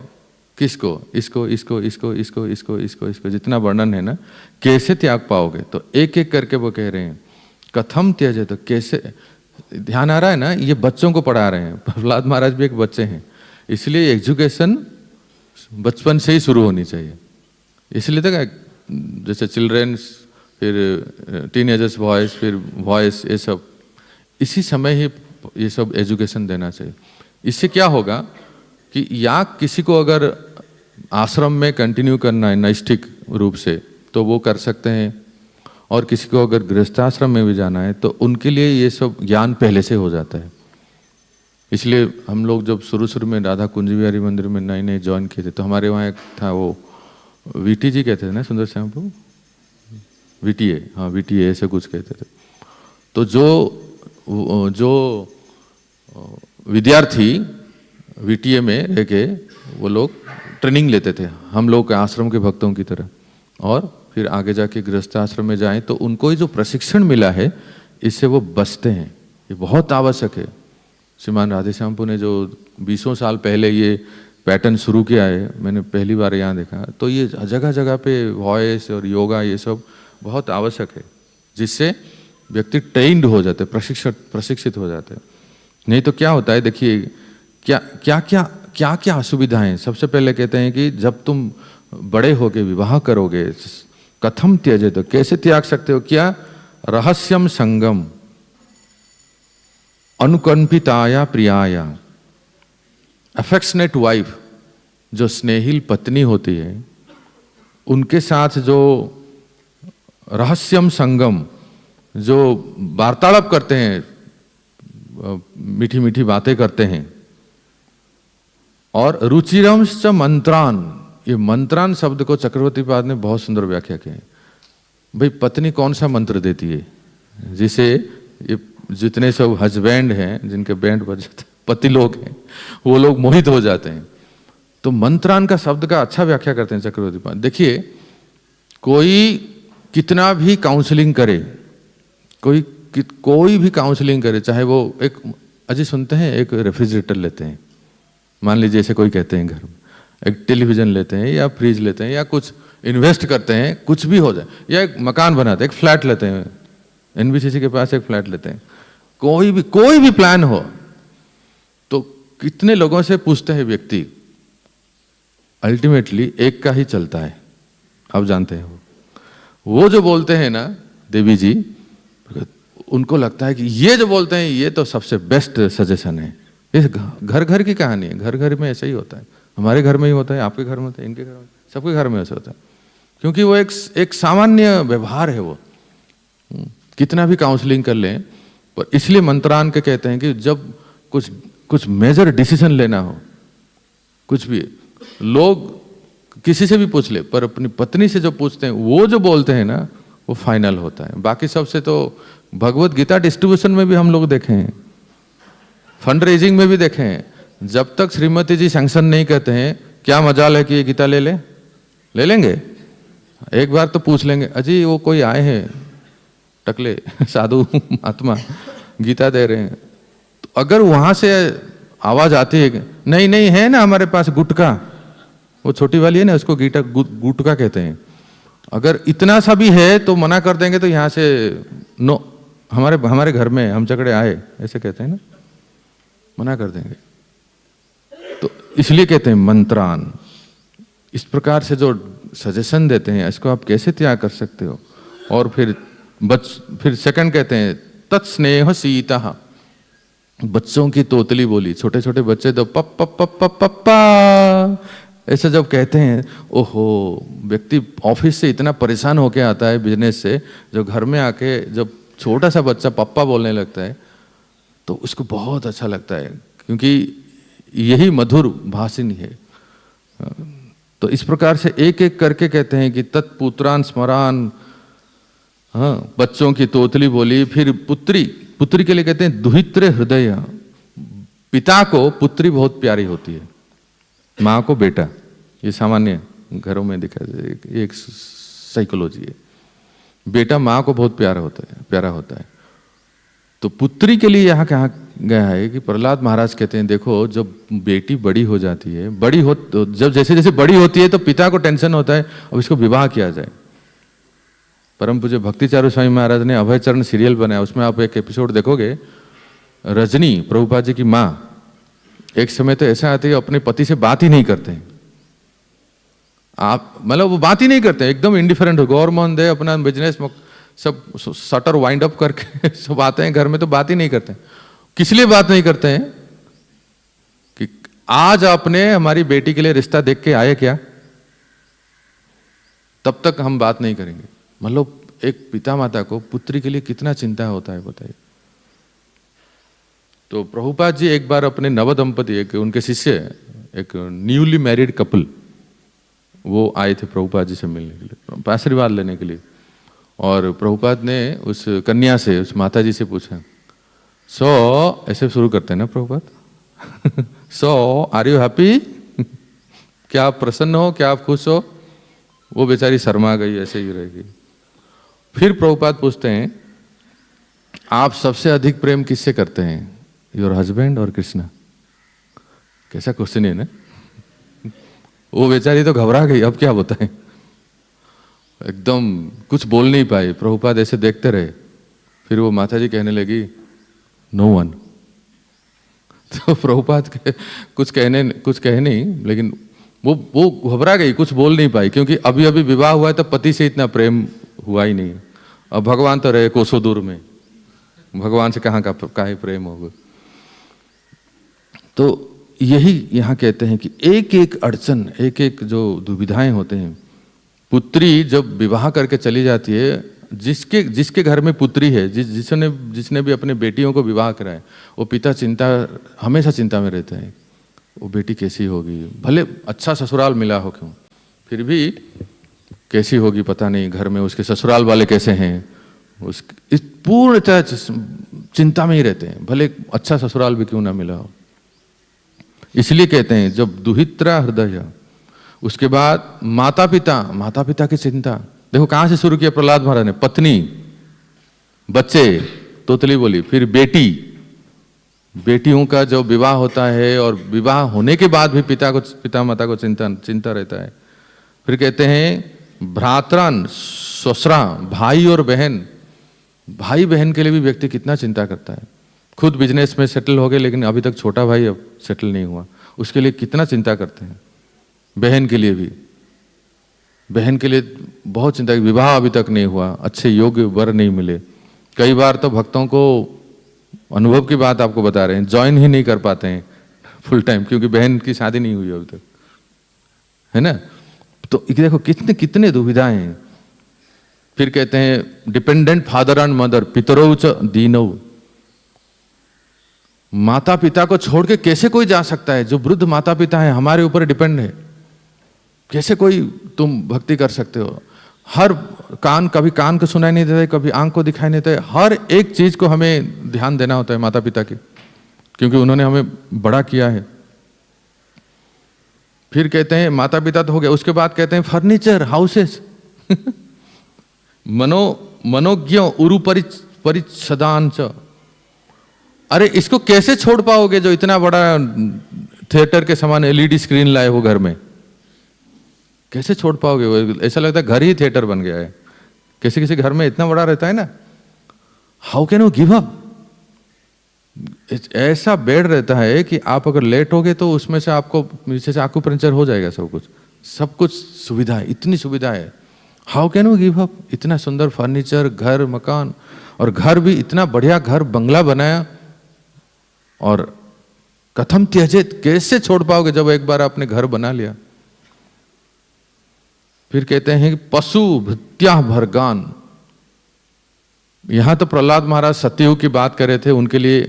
किसको, इसको इसको इसको इसको इसको इसको इसको, जितना वर्णन है ना, कैसे त्याग पाओगे, तो एक एक करके वो कह रहे हैं कथम त्यजेत, तो कैसे। ध्यान आ रहा है ना, ये बच्चों को पढ़ा रहे हैं, प्रहलाद महाराज भी एक बच्चे हैं, इसलिए एजुकेशन बचपन से ही शुरू होनी चाहिए। इसलिए तक जैसे चिल्ड्रेंस, फिर टीनेजर्स वॉइस, फिर वॉइस, ये सब इसी समय ही ये सब एजुकेशन देना चाहिए। इससे क्या होगा कि या किसी को अगर आश्रम में कंटिन्यू करना है नैष्ठिक रूप से तो वो कर सकते हैं, और किसी को अगर गृहस्थाश्रम में भी जाना है तो उनके लिए ये सब ज्ञान पहले से हो जाता है। इसलिए हम लोग जब शुरू में राधा कुंज बिहारी मंदिर में नए नए ज्वाइन किए थे तो हमारे वहाँ एक था, वो वीटी जी कहते थे ना, सुंदर श्याम प्रभु, वीटीए, हाँ वीटीए ऐसे कुछ कहते थे। तो जो विद्यार्थी वीटीए में रह के वो लोग ट्रेनिंग लेते थे हम लोग के आश्रम के भक्तों की तरह, और फिर आगे जाके गृहस्थ आश्रम में जाएं तो उनको ये जो प्रशिक्षण मिला है इससे वो बचते हैं। ये बहुत आवश्यक है। श्रीमान राधेश्यामपुर ने जो 20 साल पहले ये पैटर्न शुरू किया है, मैंने पहली बार यहाँ देखा, तो ये जगह जगह पे वॉइस और योगा ये सब बहुत आवश्यक है, जिससे व्यक्ति ट्रेंड हो जाते, प्रशिक्षित हो जाते हैं। नहीं तो क्या होता है, देखिए क्या क्या असुविधाएं। सबसे पहले कहते हैं कि जब तुम बड़े होके विवाह करोगे, कथम त्यजे, तो कैसे त्याग सकते हो, क्या रहस्यम संगम, अनुकंपिताया प्रियाया, अफेक्शनेट वाइफ, जो स्नेहिल पत्नी होती है उनके साथ जो रहस्यम संगम, जो वार्तालाप करते हैं, मीठी मीठी बातें करते हैं, और रुचिरंश्च मंत्रान, ये मंत्रान शब्द को चक्रवर्ती पाद ने बहुत सुंदर व्याख्या की है। भाई पत्नी कौन सा मंत्र देती है जिसे ये जितने सब हस्बैंड हैं, जिनके बैंड बजते पति लोग हैं, वो लोग मोहित हो जाते हैं। तो मंत्रान का शब्द का अच्छा व्याख्या करते हैं चक्रवर्ती पाद। देखिए कोई कितना भी काउंसलिंग करे, कोई भी काउंसलिंग करे, चाहे वो एक अजी सुनते हैं, एक रेफ्रिजरेटर लेते हैं, मान लीजिए ऐसे कोई कहते हैं घर में, एक टेलीविजन लेते हैं या फ्रिज लेते हैं या कुछ इन्वेस्ट करते हैं, कुछ भी हो जाए, या एक मकान बनाते हैं, एक फ्लैट लेते हैं, एनबीसीसी के पास एक फ्लैट लेते हैं, कोई भी प्लान हो तो कितने लोगों से पूछते हैं व्यक्ति, अल्टीमेटली एक का ही चलता है। आप जानते हैं वो जो बोलते हैं ना देवी जी, उनको लगता है कि ये जो बोलते हैं ये तो सबसे बेस्ट सजेशन है। ये घर घर की कहानी है, घर घर में ऐसा ही होता है, हमारे घर में ही होता है, आपके घर में होता है, इनके घर में, सबके घर में ऐसा होता है, क्योंकि वो एक सामान्य व्यवहार है। वो कितना भी काउंसलिंग कर लें, पर इसलिए मंत्रान के कहते हैं कि जब कुछ मेजर डिसीजन लेना हो, कुछ भी, लोग किसी से भी पूछ ले, पर अपनी पत्नी से जो पूछते हैं, वो जो बोलते हैं ना, वो फाइनल होता है। बाकी सबसे तो भगवत गीता डिस्ट्रीब्यूशन में भी हम लोग देखे हैं, फंड रेजिंग में भी देखे हैं, जब तक श्रीमती जी सैंक्शन नहीं कहते हैं, क्या मजाल है कि ये गीता ले लेंगे। एक बार तो पूछ लेंगे, अजी वो कोई आए हैं टकले साधु महात्मा गीता दे रहे हैं, तो अगर वहां से आवाज आती है नहीं है ना हमारे पास गुटका, वो छोटी वाली है ना, उसको गुटका कहते हैं, अगर इतना सा भी है तो मना कर देंगे, तो यहाँ से नो, हमारे घर में हम झगड़े आए ऐसे कहते हैं ना, मना कर देंगे। तो इसलिए कहते हैं मंत्रान, इस प्रकार से जो सजेशन देते हैं, इसको आप कैसे त्याग कर सकते हो। और फिर सेकंड कहते हैं तत्स्नेह सीता, बच्चों की तोतली बोली, छोटे छोटे बच्चे तो पप्पा ऐसे जब कहते हैं, ओहो, व्यक्ति ऑफिस से इतना परेशान होके आता है बिजनेस से, जो घर में आके जब छोटा सा बच्चा पप्पा बोलने लगता है तो उसको बहुत अच्छा लगता है, क्योंकि यही मधुर भाषिनी है। तो इस प्रकार से एक एक करके कहते हैं कि तत्पुत्रान स्मरान, हाँ, बच्चों की तोतली बोली। फिर पुत्री के लिए कहते हैं दुहित्र हृदय, पिता को पुत्री बहुत प्यारी होती है, माँ को बेटा, ये सामान्य घरों में दिखा, एक साइकोलॉजी है। बेटा माँ को बहुत प्यारा होता है। तो पुत्री के लिए यहाँ कहा गया है कि प्रहलाद महाराज कहते हैं देखो जब बेटी बड़ी हो जाती है, जब जैसे जैसे बड़ी होती है तो पिता को टेंशन होता है अब इसको विवाह किया जाए। परम पूज्य भक्ति चारू स्वामी महाराज ने अभय चरण सीरियल बनाया, उसमें आप एक एपिसोड देखोगे, रजनी प्रभुपाद जी की माँ एक समय तो ऐसा आती है अपने पति से बात ही नहीं करते हैं। आप मतलब वो बात ही नहीं करते, एकदम इंडिफरेंट हो, गौरमोहन दे अपना बिजनेस सब शटर वाइंड अप करके सब आते हैं घर में तो बात ही नहीं करते हैं। किस लिए बात नहीं करते हैं कि आज आपने हमारी बेटी के लिए रिश्ता देख के आए क्या, तब तक हम बात नहीं करेंगे। मतलब एक पिता माता को पुत्री के लिए कितना चिंता होता है बताइए। तो प्रभुपाद जी एक बार अपने नव दंपति, एक उनके शिष्य, एक न्यूली मैरिड कपल, वो आए थे प्रभुपाद जी से मिलने के लिए, आशीर्वाद लेने के लिए। और प्रभुपाद ने उस कन्या से, उस माता जी से पूछा, सो ऐसे शुरू करते हैं ना प्रभुपाद, सो आर यू हैप्पी, क्या आप प्रसन्न हो, क्या आप खुश हो? वो बेचारी शर्मा गई, ऐसे ही रहेगी। फिर प्रभुपाद पूछते हैं आप सबसे अधिक प्रेम किससे करते हैं, योर हस्बैंड और कृष्णा? कैसा क्वेश्चन है ना। वो बेचारी तो घबरा गई, अब क्या बताएं, एकदम कुछ बोल नहीं पाई। प्रभुपाद ऐसे देखते रहे। फिर वो माता जी कहने लगी नो वन। तो प्रभुपाद कुछ कहे नहीं, लेकिन वो घबरा गई, कुछ बोल नहीं पाई, क्योंकि अभी अभी विवाह हुआ है तो पति से इतना प्रेम हुआ ही नहीं। अब भगवान तो रहे कोसों दूर में, भगवान से कहाँ का ही प्रेम होगा। तो यही यहाँ कहते हैं कि एक एक अड़चन, एक एक जो दुविधाएं होते हैं, पुत्री जब विवाह करके चली जाती है, जिसके घर में पुत्री है, जिसने भी अपने बेटियों को विवाह कराए, वो पिता हमेशा चिंता में रहते हैं, वो बेटी कैसी होगी, भले अच्छा ससुराल मिला हो क्यों, फिर भी कैसी होगी पता नहीं, घर में उसके ससुराल वाले कैसे हैं, इस पूर्णतः चिंता में ही रहते हैं, भले अच्छा ससुराल भी क्यों ना मिला हो। इसलिए कहते हैं जब दुहित्रा हृदय, उसके बाद माता पिता की चिंता। देखो कहां से शुरू किया प्रहलाद महाराज ने, पत्नी, बच्चे, तोतली बोली, फिर बेटियों का जो विवाह होता है, और विवाह होने के बाद भी पिता माता को चिंता रहता है। फिर कहते हैं भ्रातरान ससुरा, भाई और बहन, भाई बहन के लिए भी व्यक्ति कितना चिंता करता है। खुद बिजनेस में सेटल हो गए, लेकिन अभी तक छोटा भाई अब सेटल नहीं हुआ, उसके लिए कितना चिंता करते हैं। बहन के लिए भी, बहन के लिए बहुत चिंता, विवाह अभी तक नहीं हुआ, अच्छे योग्य वर नहीं मिले। कई बार तो भक्तों को, अनुभव की बात आपको बता रहे हैं, ज्वाइन ही नहीं कर पाते हैं फुल टाइम, क्योंकि बहन की शादी नहीं हुई अभी तक, है ना। तो देखो कितने दुविधाएं हैं। फिर कहते हैं डिपेंडेंट फादर एंड मदर, पितरौ च दीनौ, माता पिता को छोड़ के कैसे कोई जा सकता है, जो वृद्ध माता पिता है हमारे ऊपर डिपेंड है, कैसे कोई तुम भक्ति कर सकते हो। हर कभी कान को सुनाई नहीं देता, कभी आंख को दिखाई नहीं देता, हर एक चीज को हमें ध्यान देना होता है माता पिता की, क्योंकि उन्होंने हमें बड़ा किया है। फिर कहते हैं माता पिता तो हो गया, उसके बाद कहते हैं फर्नीचर, हाउसेस, मनोज्ञ उरु परिच्छदान च। अरे इसको कैसे छोड़ पाओगे जो इतना बड़ा थिएटर के समान एलईडी स्क्रीन लाए हो घर में, कैसे छोड़ पाओगे? वो ऐसा लगता है घर ही थिएटर बन गया है, किसी घर में इतना बड़ा रहता है ना। How can you give up? ऐसा बेड रहता है कि आप अगर लेट हो गए तो उसमें से आपको नीचे से आक्यूपंक्चर हो जाएगा, सब कुछ सुविधा है, इतनी सुविधा है। How can you give up? इतना सुंदर फर्नीचर, घर, मकान, और घर भी इतना बढ़िया घर, बंगला बनाया, और कथम त्यजेत, कैसे छोड़ पाओगे जब एक बार आपने घर बना लिया। फिर कहते हैं पशु भृत्या भरगान। यहां तो प्रहलाद महाराज सत्ययुग की बात कर रहे थे, उनके लिए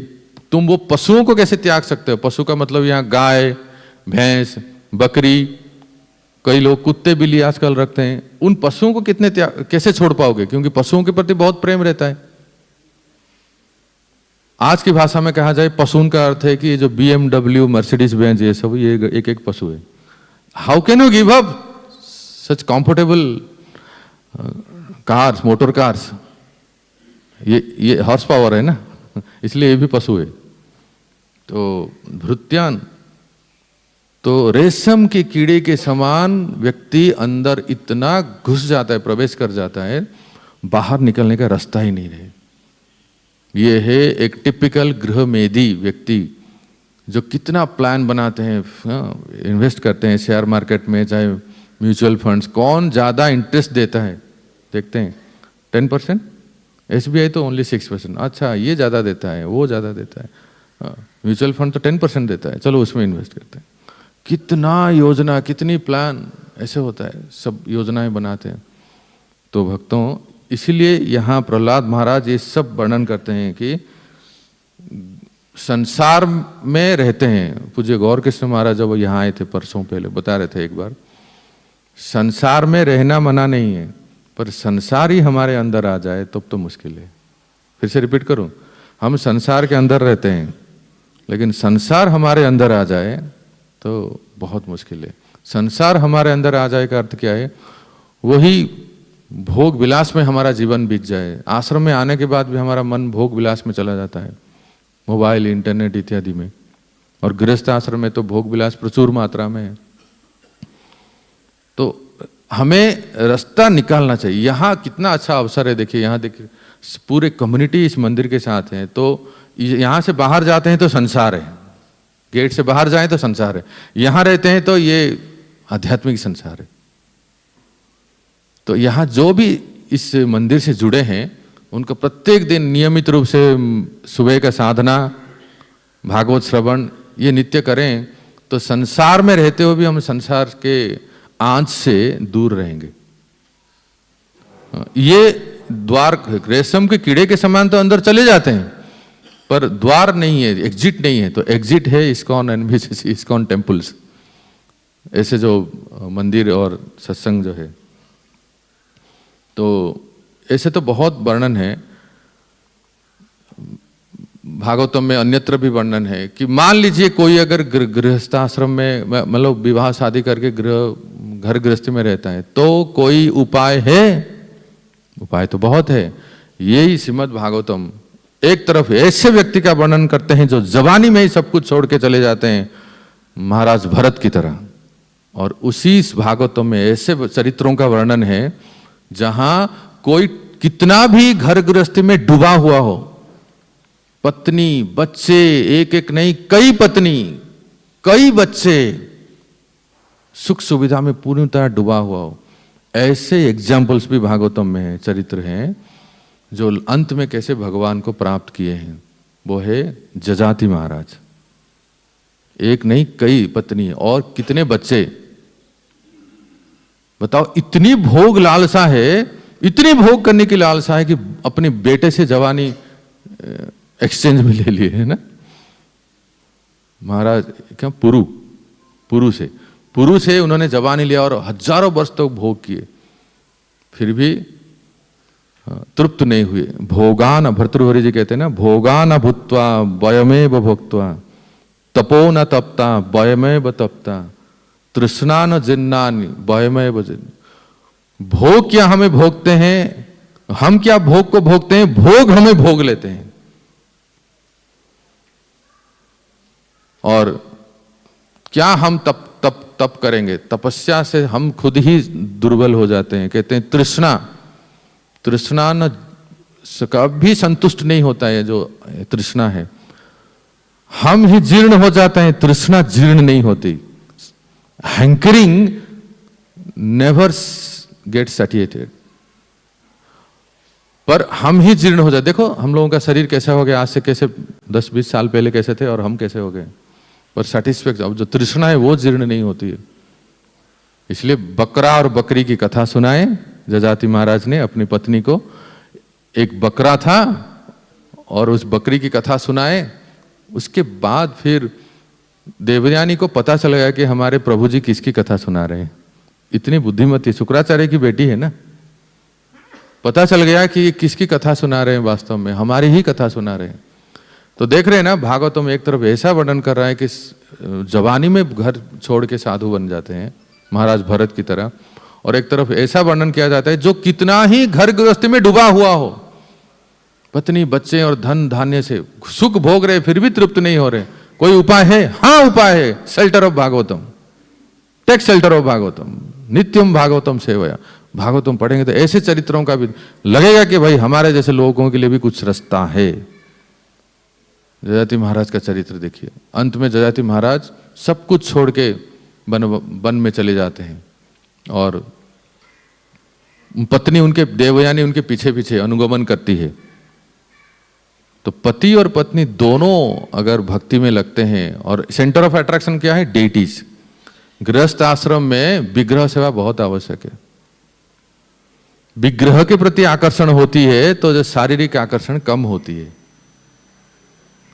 तुम वो पशुओं को कैसे त्याग सकते हो? पशु का मतलब यहां गाय, भैंस, बकरी, कई लोग कुत्ते बिल्ली आजकल रखते हैं, उन पशुओं को कैसे छोड़ पाओगे? क्योंकि पशुओं के प्रति बहुत प्रेम रहता है। आज की भाषा में कहा जाए, पशुओं का अर्थ है कि ये जो BMW, मर्सिडीज बेंज, ये सब ये एक पशु है। How can you give up such comfortable cars, motor cars? ये हॉर्स पावर है ना इसलिए ये भी पशु है। तो भृत्यान, तो रेशम के कीड़े के समान व्यक्ति अंदर इतना घुस जाता है, प्रवेश कर जाता है, बाहर निकलने का रास्ता ही नहीं रहे। ये है एक टिपिकल गृहमेधी व्यक्ति जो कितना प्लान बनाते हैं, इन्वेस्ट करते हैं शेयर मार्केट में, चाहे म्यूचुअल फंड्स। कौन ज़्यादा इंटरेस्ट देता है देखते हैं, 10%, SBI तो ओनली 6%। अच्छा, ये ज़्यादा देता है, वो ज़्यादा देता है, म्यूचुअल फंड तो 10% देता है, चलो उसमें इन्वेस्ट करते हैं। कितना योजना, कितनी प्लान ऐसे होता है, सब योजनाएं बनाते हैं। तो भक्तों, इसीलिए यहाँ प्रहलाद महाराज ये सब वर्णन करते हैं कि संसार में रहते हैं। पूज्य गौर कृष्ण महाराज जब यहाँ आए थे परसों पहले, बता रहे थे एक बार, संसार में रहना मना नहीं है, पर संसार ही हमारे अंदर आ जाए तब तो मुश्किल है। फिर से रिपीट करूं, हम संसार के अंदर रहते हैं, लेकिन संसार हमारे अंदर आ जाए तो बहुत मुश्किल है। संसार हमारे अंदर आ जाए का अर्थ क्या है? वही भोग विलास में हमारा जीवन बीत जाए। आश्रम में आने के बाद भी हमारा मन भोग विलास में चला जाता है, मोबाइल, इंटरनेट इत्यादि में। और गृहस्थ आश्रम में तो भोग विलास प्रचुर मात्रा में है। तो हमें रास्ता निकालना चाहिए। यहाँ कितना अच्छा अवसर है, देखिए यहाँ देखिए, पूरे कम्युनिटी इस मंदिर के साथ है। तो यहाँ से बाहर जाते हैं तो संसार है, गेट से बाहर जाएं तो संसार है, यहाँ रहते हैं तो ये आध्यात्मिक संसार है। तो यहाँ जो भी इस मंदिर से जुड़े हैं, उनका प्रत्येक दिन नियमित रूप से सुबह का साधना, भागवत श्रवण ये नित्य करें, तो संसार में रहते हुए भी हम संसार के आंच से दूर रहेंगे। ये द्वार रेशम के कीड़े के समान तो अंदर चले जाते हैं, पर द्वार नहीं है, एग्जिट नहीं है। तो एग्जिट है इस्कॉन एनवीसीसी, इस्कॉन टेम्पल्स, ऐसे जो मंदिर और सत्संग जो है। तो ऐसे तो बहुत वर्णन है भागवतम में, अन्यत्र भी वर्णन है कि मान लीजिए कोई अगर गृहस्थाश्रम में, मतलब विवाह शादी करके घर गृहस्थी में रहता है, तो कोई उपाय है? उपाय तो बहुत है। यही श्रीमद् भागवतम एक तरफ ऐसे व्यक्ति का वर्णन करते हैं जो जवानी में ही सब कुछ छोड़ के चले जाते हैं, महाराज भरत की तरह। और उसी भागवतम में ऐसे चरित्रों का वर्णन है जहां कोई कितना भी घर गृहस्थी में डूबा हुआ हो, पत्नी बच्चे, एक एक नहीं कई पत्नी कई बच्चे, सुख सुविधा में पूरी तरह डूबा हुआ हो, ऐसे एग्जाम्पल्स भी भागवतम में है, चरित्र हैं जो अंत में कैसे भगवान को प्राप्त किए हैं। वो है जजाति महाराज, एक नहीं कई पत्नी और कितने बच्चे। बताओ, इतनी भोग लालसा है, इतनी भोग करने की लालसा है कि अपने बेटे से जवानी एक्सचेंज में ले लिए है ना। महाराज क्या पुरु से उन्होंने जवानी लिया और हजारों वर्ष तक भोग किए, फिर भी तृप्त नहीं हुए। भोगान, भर्तृहरि जी कहते हैं ना, भोगान भूत्वा वयमेव भोक्त्वा, तपो न तपता वयमेव तपता, तृष्णा न जिन्नानि वयमेव जिन्न। भोग क्या हमें भोगते हैं, हम क्या भोग को भोगते हैं, भोग हमें भोग लेते हैं। और क्या हम तप करेंगे, तपस्या से हम खुद ही दुर्बल हो जाते हैं। कहते हैं तृष्णा न कभी संतुष्ट नहीं होता है, जो तृष्णा है हम ही जीर्ण हो जाते हैं, तृष्णा जीर्ण नहीं होती। हैंकरिंग नेवर गेट सैटिस्फाइड, पर हम ही जीर्ण हो जाते। देखो हम लोगों का शरीर कैसा हो गया, आज से कैसे 10-20 साल पहले कैसे थे और हम कैसे हो गए, पर सेटिस्फैक्शन, अब जो तृष्णा है वो जीर्ण नहीं होती है। इसलिए बकरा और बकरी की कथा सुनाए जजाति महाराज ने अपनी पत्नी को। एक बकरा था और उस बकरी की कथा सुनाए। उसके बाद फिर देवयानी को पता चल गया कि हमारे प्रभु जी किसकी कथा सुना रहे हैं। इतनी बुद्धिमती, शुक्राचार्य की बेटी है ना, पता चल गया कि ये किसकी कथा सुना रहे हैं, वास्तव में हमारी ही कथा सुना रहे हैं। तो देख रहे हैं ना, भागवत में एक तरफ ऐसा वर्णन कर रहा है कि जवानी में घर छोड़ के साधु बन जाते हैं महाराज भरत की तरह, और एक तरफ ऐसा वर्णन किया जाता है जो कितना ही घर गृहस्थी में डूबा हुआ हो, पत्नी बच्चे और धन धान्य से सुख भोग रहे फिर भी तृप्त नहीं हो रहे, कोई उपाय है? हाँ उपाय है, shelter of Bhagavatam, take shelter of Bhagavatam, नित्यम भागवतम सेवया। भागवतम पढ़ेंगे तो ऐसे चरित्रों का भी लगेगा कि भाई हमारे जैसे लोगों के लिए भी कुछ रास्ता है। जजाति महाराज का चरित्र देखिए, अंत में जजाति महाराज सब कुछ छोड़ के वन में चले जाते हैं और पत्नी उनके, देवयानी उनके पीछे पीछे अनुगमन करती है। तो पति और पत्नी दोनों अगर भक्ति में लगते हैं, और सेंटर ऑफ अट्रैक्शन क्या है? डेटीज। गृहस्थ आश्रम में विग्रह सेवा बहुत आवश्यक है। विग्रह के प्रति आकर्षण होती है तो जो शारीरिक आकर्षण कम होती है,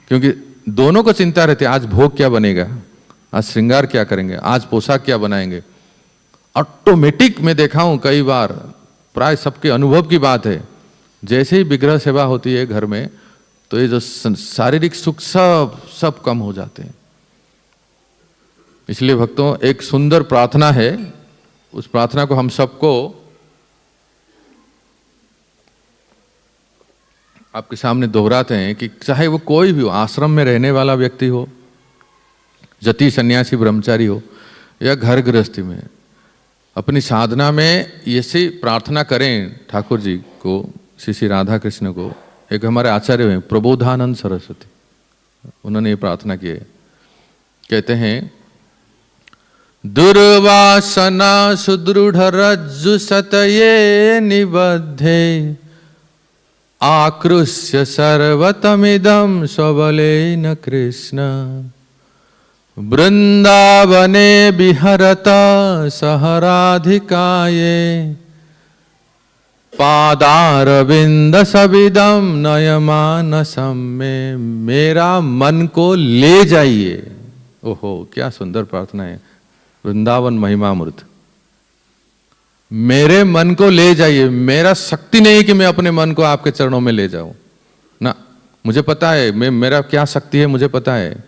क्योंकि दोनों को चिंता रहती है, आज भोग क्या बनेगा, आज श्रृंगार क्या करेंगे, आज पोशाक क्या बनाएंगे। ऑटोमेटिक मैं देखा हूं कई बार, प्राय सबके अनुभव की बात है, जैसे ही विग्रह सेवा होती है घर में तो ये जो शारीरिक सुख सब कम हो जाते हैं। इसलिए भक्तों एक सुंदर प्रार्थना है, उस प्रार्थना को हम सबको आपके सामने दोहराते हैं कि चाहे वो कोई भी हो, आश्रम में रहने वाला व्यक्ति हो, जति सन्यासी ब्रह्मचारी हो, या घर गृहस्थी में, अपनी साधना में ऐसी प्रार्थना करें ठाकुर जी को, श्री राधा कृष्ण को। एक हमारे आचार्य हैं प्रबोधानंद सरस्वती, उन्होंने ये प्रार्थना की है, कहते हैं दुर्वासना सुदृढ़ रज्जु सतये निबद्धे आकृष्य सर्वतमिदं स्वबलेन कृष्ण वृंदावने विहरता सहराधिकाये पादारविंद सविदम नयमानसम में। मेरा मन को ले जाइए। ओहो क्या सुंदर प्रार्थना है, वृंदावन महिमामृत। मेरे मन को ले जाइए। मेरा शक्ति नहीं कि मैं अपने मन को आपके चरणों में ले जाऊं ना, मुझे पता है मेरा क्या शक्ति है, मुझे पता है।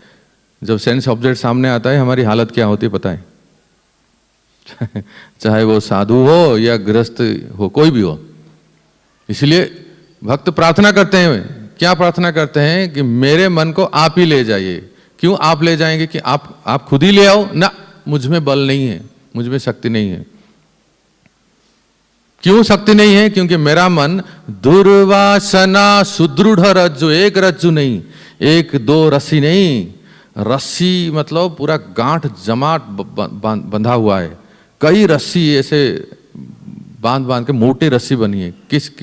जब सेंस ऑब्जेक्ट सामने आता है हमारी हालत क्या होती है पता है चाहे वो साधु हो या गृहस्थ हो, कोई भी हो। इसलिए भक्त प्रार्थना करते हैं, क्या प्रार्थना करते हैं कि मेरे मन को आप ही ले जाइए। क्यों आप ले जाएंगे? कि आप खुद ही ले आओ ना, मुझ में बल नहीं है, मुझ में शक्ति नहीं है। क्यों शक्ति नहीं है? क्योंकि मेरा मन दुर्वासना सुदृढ़ रज्जु, एक रज्जु नहीं, एक दो रस्सी नहीं, रस्सी मतलब पूरा गांठ जमाट बंधा हुआ है, कई रस्सी ऐसे बांध के मोटी रस्सी बनी है।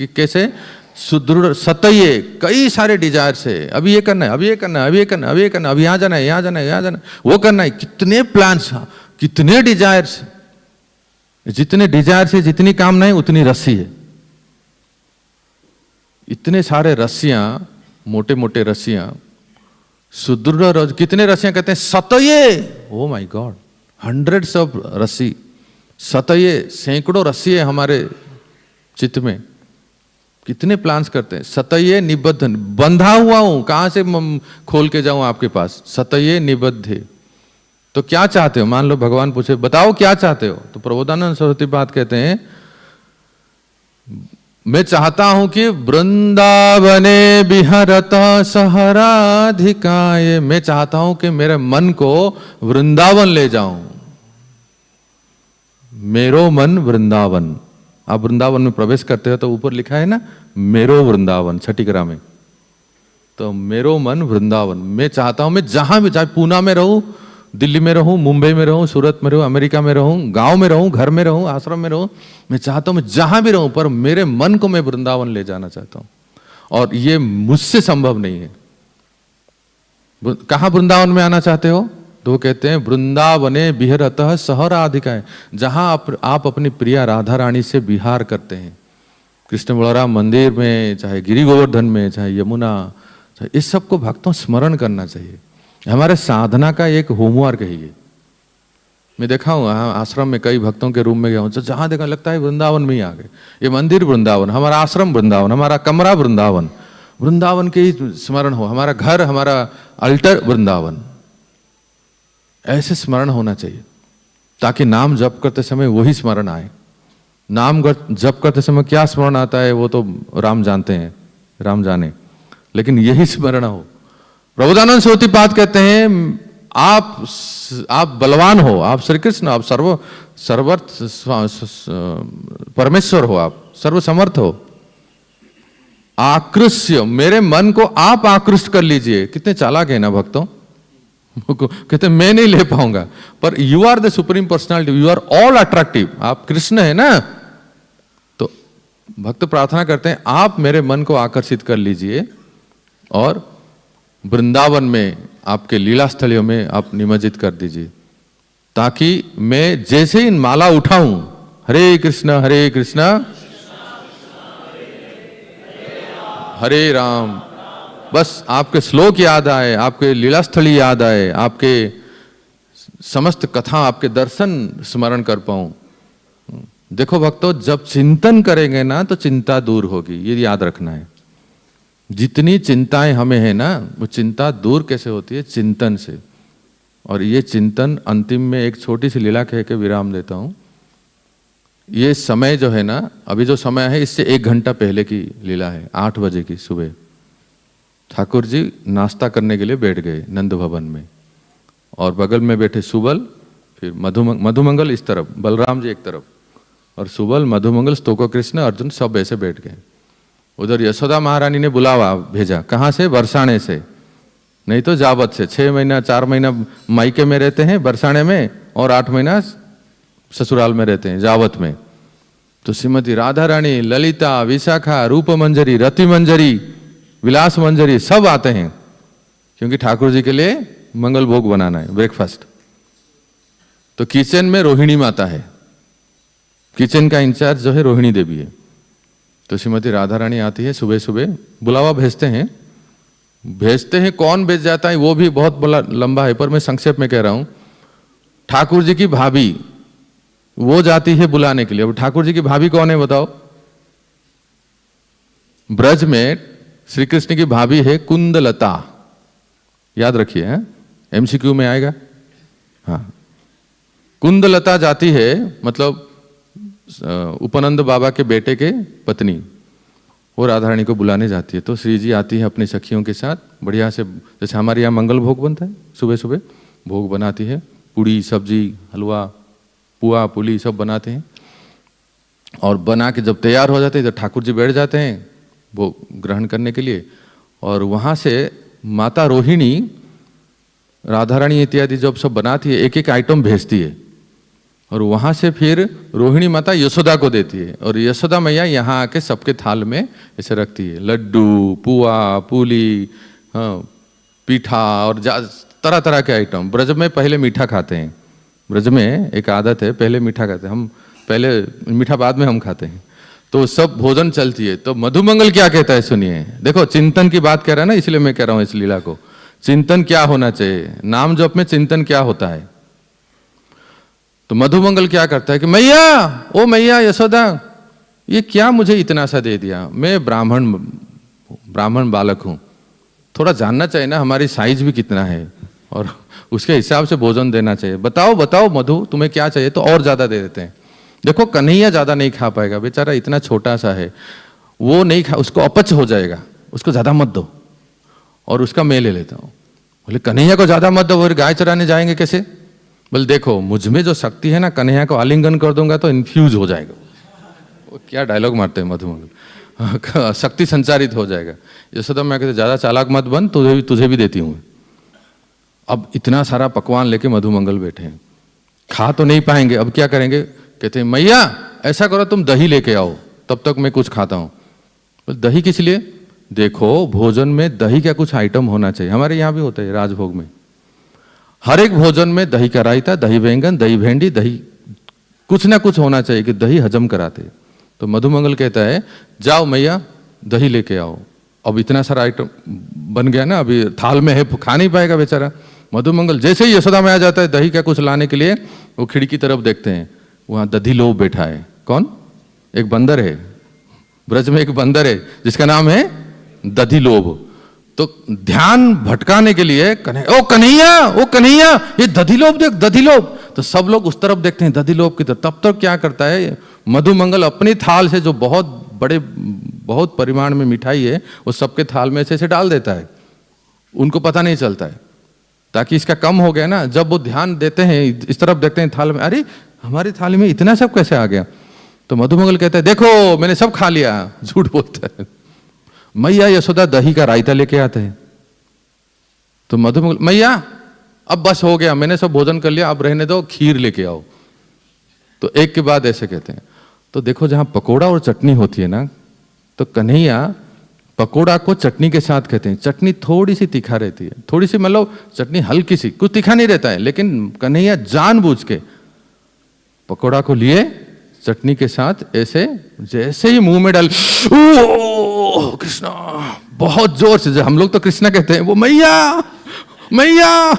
कैसे? सुदृढ़ सतये, कई सारे डिजायर से, अभी ये करना है, अभी ये करना है, अभी ये करना है, अभी ये करना है, अभी यहाँ जाना है, यहाँ जाना है, यहाँ जाना है, वो करना है। कितने प्लान्स, कितने डिजायर्स, जितने डिजायर से जितनी कामना है उतनी रस्सी है। इतने सारे रस्सियां, मोटे मोटे रस्सियां, सुदृढ़ रज, कितने रस्सियां कहते हैं? सतये। Oh my God, hundreds of रस्सी, सतये, सैकड़ों रस्सी है हमारे चित्त में। कितने प्लान्स करते हैं। सतये निबद्ध, बंधा हुआ हूं, कहां से खोल के जाऊं आपके पास। सतये निबद्धे, तो क्या चाहते हो? मान लो भगवान पूछे बताओ क्या चाहते हो, तो प्रबोधानंद सरस्वती बात कहते हैं मैं चाहता हूं कि वृंदावने विहरत सहराधिकाये, मैं चाहता हूं कि मेरे मन को वृंदावन ले जाऊं। मेरो मन वृंदावन। आप वृंदावन में प्रवेश करते हो तो ऊपर लिखा है ना मेरो वृंदावन, छठीकरा में, तो मेरो मन वृंदावन। मैं चाहता हूं मैं जहां भी, चाहे पूना में रहूं, दिल्ली में रहूं, मुंबई में रहूं, सूरत में रहूं, अमेरिका में रहूं, गांव में रहूं, घर में रहूं, आश्रम में रहूं, मैं चाहता हूं मैं जहां भी रहूं, पर मेरे मन को मैं वृंदावन ले जाना चाहता हूं। और ये मुझसे संभव नहीं है। कहां वृंदावन में आना चाहते हो? तो वो कहते हैं वृंदावने विहरतः सहराधिकाय, जहां आप अपनी प्रिया राधा रानी से विहार करते हैं, कृष्ण बलराम मंदिर में, चाहे गिरि गोवर्धन में, चाहे यमुना, चाहे इस सबको भक्तों स्मरण करना चाहिए। हमारे साधना का एक होमवर्क है ये। मैं देखा हूँ आश्रम में, कई भक्तों के रूम में गया हूँ, जहां देखा लगता है वृंदावन में ही आ गए। ये मंदिर वृंदावन, हमारा आश्रम वृंदावन, हमारा कमरा वृंदावन, वृंदावन के ही स्मरण हो, हमारा घर, हमारा अल्टर वृंदावन, ऐसे स्मरण होना चाहिए ताकि नाम जप करते समय वही स्मरण आए। नाम जप करते समय क्या स्मरण आता है वो तो राम जानते हैं, राम जाने। लेकिन यही स्मरण हो। प्रबोधानंद सोतिपाद कहते हैं आप बलवान हो, आप श्री कृष्ण, आप सर्वर्थ परमेश्वर हो, आप सर्वसमर्थ हो। आकृष्य, मेरे मन को आप आकृष्ट कर लीजिए। कितने चालाक है ना भक्तों। कहते मैं नहीं ले पाऊंगा, पर you are the supreme personality, you are all attractive. आप कृष्ण है ना, तो भक्त प्रार्थना करते हैं आप मेरे मन को आकर्षित कर लीजिए और वृंदावन में आपके लीला स्थलियों में आप निमज्जित कर दीजिए, ताकि मैं जैसे ही माला उठाऊं, हरे कृष्णा हरे राम, बस आपके श्लोक याद आए, आपके लीला स्थली याद आए, आपके समस्त कथा, आपके दर्शन स्मरण कर पाऊं। देखो भक्तों, जब चिंतन करेंगे ना तो चिंता दूर होगी, ये याद रखना है। जितनी चिंताएं हमें है ना, वो चिंता दूर कैसे होती है? चिंतन से। और ये चिंतन अंतिम में एक छोटी सी लीला कह के विराम देता हूं। ये समय जो है ना, अभी जो समय है इससे 1 घंटा पहले की लीला है। 8 बजे की सुबह ठाकुर जी नाश्ता करने के लिए बैठ गए नंद भवन में, और बगल में बैठे सुबल, फिर मधुमंगल इस तरफ, बलराम जी एक तरफ, और सुबल, मधुमंगल, स्तोको कृष्ण, अर्जुन सब ऐसे बैठ गए। उधर यशोदा महारानी ने बुलावा भेजा, कहाँ से? बरसाने से, नहीं तो जावत से। 6 महीना 4 महीना मायके में रहते हैं बरसाने में, और 8 महीना ससुराल में रहते हैं जावत में। तो श्रीमती राधा रानी, ललिता, विशाखा, रूप मंजरी, रति मंजरी, विलास मंजरी सब आते हैं, क्योंकि ठाकुर जी के लिए मंगल भोग बनाना है, ब्रेकफास्ट। तो किचन में रोहिणी माता है, किचन का इंचार्ज जो है रोहिणी देवी है। तो श्रीमती राधा रानी आती है सुबह सुबह, बुलावा भेजते हैं। कौन भेज जाता है वो भी बहुत बड़ा लंबा है, पर मैं संक्षेप में कह रहा हूं। ठाकुर जी की भाभी वो जाती है बुलाने के लिए। अब ठाकुर जी की भाभी कौन है बताओ? ब्रज में श्री कृष्ण की भाभी है कुंदलता, याद रखिए, है एमसीक्यू में आएगा। हाँ, कुंदलता जाती है, मतलब उपनंद बाबा के बेटे के पत्नी, वो राधा रानी को बुलाने जाती है। तो श्री जी आती है अपनी सखियों के साथ, बढ़िया से, जैसे हमारे यहाँ मंगल भोग बनता है, सुबह सुबह भोग बनाती है, पूड़ी सब्जी हलवा पुआ पुली सब बनाते हैं। और बना के जब तैयार हो जाते हैं तो ठाकुर जी बैठ जाते हैं वो ग्रहण करने के लिए। और वहाँ से माता रोहिणी, राधा रानी इत्यादि जब सब बनाती है, एक एक आइटम भेजती है, और वहाँ से फिर रोहिणी माता यशोदा को देती है, और यशोदा मैया यहाँ आके सबके थाल में ऐसे रखती है, लड्डू, पुआ पुली, हाँ, पीठा और तरह तरह के आइटम। ब्रज में पहले मीठा खाते हैं, ब्रज में एक आदत है, पहले मीठा खाते हैं हम, पहले मीठा बाद में हम खाते हैं। तो सब भोजन चलती है। तो मधुमंगल क्या कहता है सुनिए। देखो चिंतन की बात कह रहा है ना, इसलिए मैं कह रहा हूं इस लीला को। चिंतन क्या होना चाहिए, नाम जप में चिंतन क्या होता है। तो मधुमंगल क्या करता है कि मैया, ओ मैया यशोदा, ये क्या मुझे इतना सा दे दिया, मैं ब्राह्मण बालक हूं, थोड़ा जानना चाहिए ना हमारी साइज भी कितना है, और उसके हिसाब से भोजन देना चाहिए। बताओ बताओ मधु, तुम्हें क्या चाहिए? तो और ज्यादा दे देते हैं। देखो कन्हैया ज्यादा नहीं खा पाएगा, बेचारा इतना छोटा सा है, वो नहीं खा, उसको अपच हो जाएगा, उसको ज्यादा मत दो, और उसका मैं ले लेता हूँ। बोले कन्हैया को ज्यादा मत दो, और गाय चराने जाएंगे कैसे? बोले देखो मुझ में जो शक्ति है ना, कन्हैया को आलिंगन कर दूंगा तो इन्फ्यूज हो जाएगा। वो क्या डायलॉग मारते हैं मधुमंगल, शक्ति संचारित हो जाएगा। यशोदा मैं कहते ज्यादा चालाक मत बन, तुझे भी देती हूँ। अब इतना सारा पकवान लेके मधुमंगल बैठे हैं, खा तो नहीं पाएंगे, अब क्या करेंगे? कहते हैं मैया ऐसा करो तुम दही लेके आओ, तब तक मैं कुछ खाता हूं। दही किस लिए? देखो भोजन में दही का कुछ आइटम होना चाहिए, हमारे यहाँ भी होता है राजभोग में, हर एक भोजन में दही का रायता, दही बैंगन, दही भेंडी, दही कुछ ना कुछ होना चाहिए कि दही हजम कराते। तो मधुमंगल कहता है जाओ मैया दही लेके आओ। अब इतना सारा आइटम बन गया ना, अभी थाल में है, खा नहीं पाएगा बेचारा। मधुमंगल जैसे ही यशोदा में आ जाता है दही का कुछ लाने के लिए, वो खिड़की की तरफ देखते हैं, वहां दधिलोभ बैठा है। कौन? एक बंदर है, ब्रज में एक बंदर है जिसका नाम है दधिलोभ। तो ध्यान भटकाने के लिए ओ कन्हैया ये दधिलोभ देख, दधिलोभ। तो सब लोग उस तरफ देखते हैं दधिलोभ की तरफ। तब तक क्या करता है मधुमंगल, अपनी थाल से जो बहुत बड़े बहुत परिमाण में मिठाई है वो सबके थाल में से डाल देता है, उनको पता नहीं चलता है, ताकि इसका कम हो गया ना। जब वो ध्यान देते हैं इस तरफ देखते हैं थाल में, अरे हमारी थाली में इतना सब कैसे आ गया, तो मधुमंगल कहता है देखो मैंने सब खा लिया। झूठ बोलता है। मैया यशोदा दही का रायता लेके आते हैं, तो मधुमंगल मैया अब बस हो गया, मैंने सब भोजन कर लिया, अब रहने दो, खीर लेके आओ। तो एक के बाद ऐसे कहते हैं। तो देखो जहां पकोड़ा और चटनी होती है ना, तो कन्हैया पकोड़ा को चटनी के साथ कहते हैं। चटनी थोड़ी सी तीखा रहती है, थोड़ी सी मतलब चटनी हल्की सी, कुछ तीखा नहीं रहता है, लेकिन कन्हैया जानबूझ के पकोड़ा को लिए चटनी के साथ ऐसे, जैसे ही मुंह में डाल, ओ कृष्णा, बहुत जोर से, हम लोग तो कृष्णा कहते हैं, वो मैया मैया,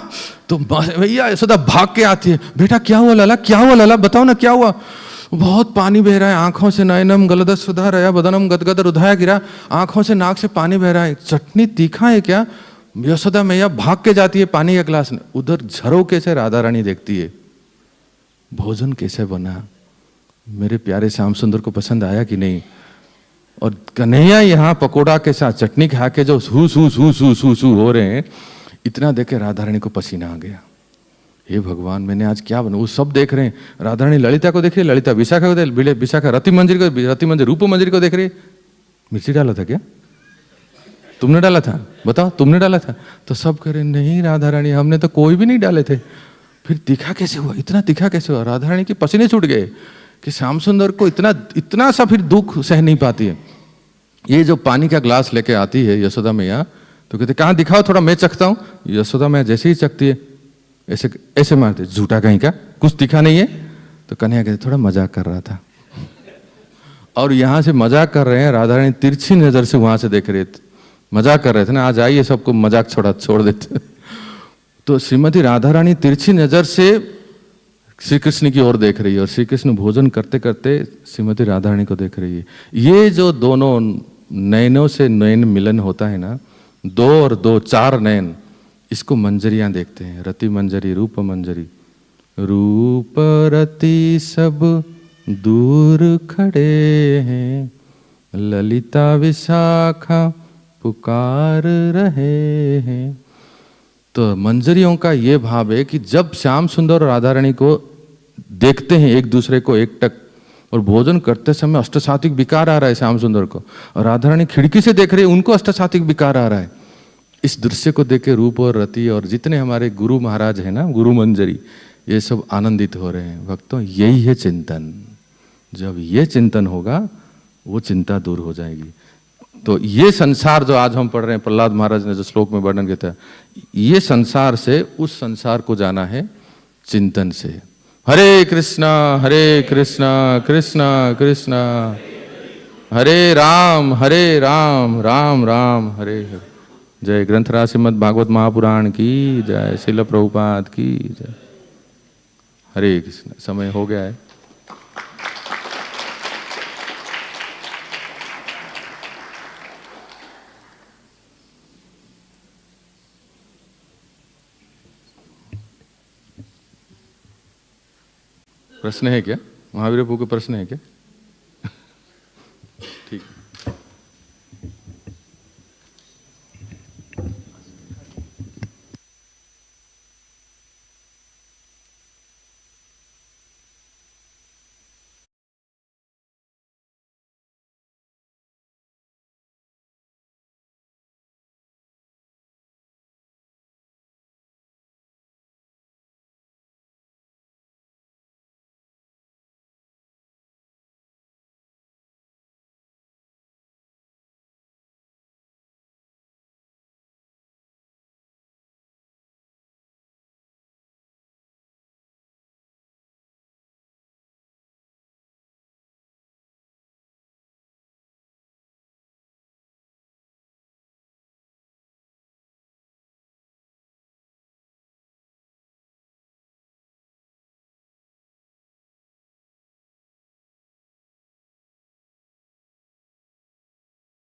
तो भैया यशोदा भाग के आती है, बेटा क्या हुआ लाला, क्या हुआ लाला, बताओ ना क्या हुआ। बहुत पानी बह रहा है आंखों से, नयनम गलद सुधा रया बदनम गदगद रुधाया गिरा, आंखों से नाक से पानी बह रहा है, चटनी तीखा है क्या। यशोदा मैया भाग के जाती है पानी का गिलास, उधर झरोके से राधा रानी देखती है, भोजन कैसे बना, मेरे प्यारे श्याम सुंदर को पसंद आया कि नहीं। और कन्हैया यहाँ पकोड़ा के साथ चटनी खा के जो सू सू सू सू सू सू हो रहे हैं, इतना देखे राधा रानी को पसीना आ गया। हे भगवान मैंने आज क्या बना, वो सब देख रहे हैं। राधा रानी ललिता को देख रही है, ललिता विशाखा को देख, विशाखा रति मंजरी को, रति मंजरी रूप मंजरी को देख रही है। मिर्ची डाला था क्या, तुमने डाला था, बताओ तुमने डाला था। तो सब कह रहे नहीं राधा रानी हमने तो कोई भी नहीं डाले थे। फिर तीखा कैसे हुआ, इतना तीखा कैसे हुआ। राधा रानी के पसीने छूट गए कि श्याम सुंदर को इतना सा फिर दुख सह नहीं पाती है। ये जो पानी का ग्लास लेके आती है यशोदा मैया, तो कहते कहाँ दिखाओ थोड़ा मैं चखता हूँ। यशोदा मैया जैसे ही चखती है ऐसे ऐसे मारते, झूठा कहीं का, कुछ तीखा नहीं है। तो कन्हैया कहते थोड़ा मजाक कर रहा था। और यहाँ से मजाक कर रहे हैं, राधा रानी तिरछी नजर से वहां से देख रहे थे, मजाक कर रहे थे ना, आज आइए सबको मजाक छोड़ देते। तो श्रीमती राधा रानी तिरछी नजर से श्री कृष्ण की ओर देख रही है, और श्री कृष्ण भोजन करते करते श्रीमती राधा रानी को देख रही है। ये जो दोनों नयनों से नयन मिलन होता है ना, 2 और 2 4 नयन, इसको मंजरियां देखते हैं। रति मंजरी, रूप मंजरी, रूप रति सब दूर खड़े हैं, ललिता विशाखा पुकार रहे हैं। तो मंजरियों का ये भाव है कि जब श्याम सुंदर और राधा रानी को देखते हैं एक दूसरे को एकटक, और भोजन करते समय अष्टसात्विक विकार आ रहा है श्याम सुंदर को, और राधा रानी खिड़की से देख रहे हैं, उनको अष्टसात्विक विकार आ रहा है। इस दृश्य को देख के रूप और रति और जितने हमारे गुरु महाराज हैं ना, गुरु मंजरी, ये सब आनंदित हो रहे हैं। भक्तों यही है चिंतन, जब ये चिंतन होगा वो चिंता दूर हो जाएगी। तो ये संसार जो आज हम पढ़ रहे हैं, प्रहलाद महाराज ने जो श्लोक में वर्णन किया था, ये संसार से उस संसार को जाना है चिंतन से। हरे कृष्णा कृष्णा कृष्णा हरे राम राम राम हरे हरे। जय ग्रंथराज श्रीमद् भागवत महापुराण की जय, श्रील प्रभुपाद की जय। हरे कृष्ण। समय हो गया है। प्रश्न है क्या, महावीर प्रभु के प्रश्न है क्या?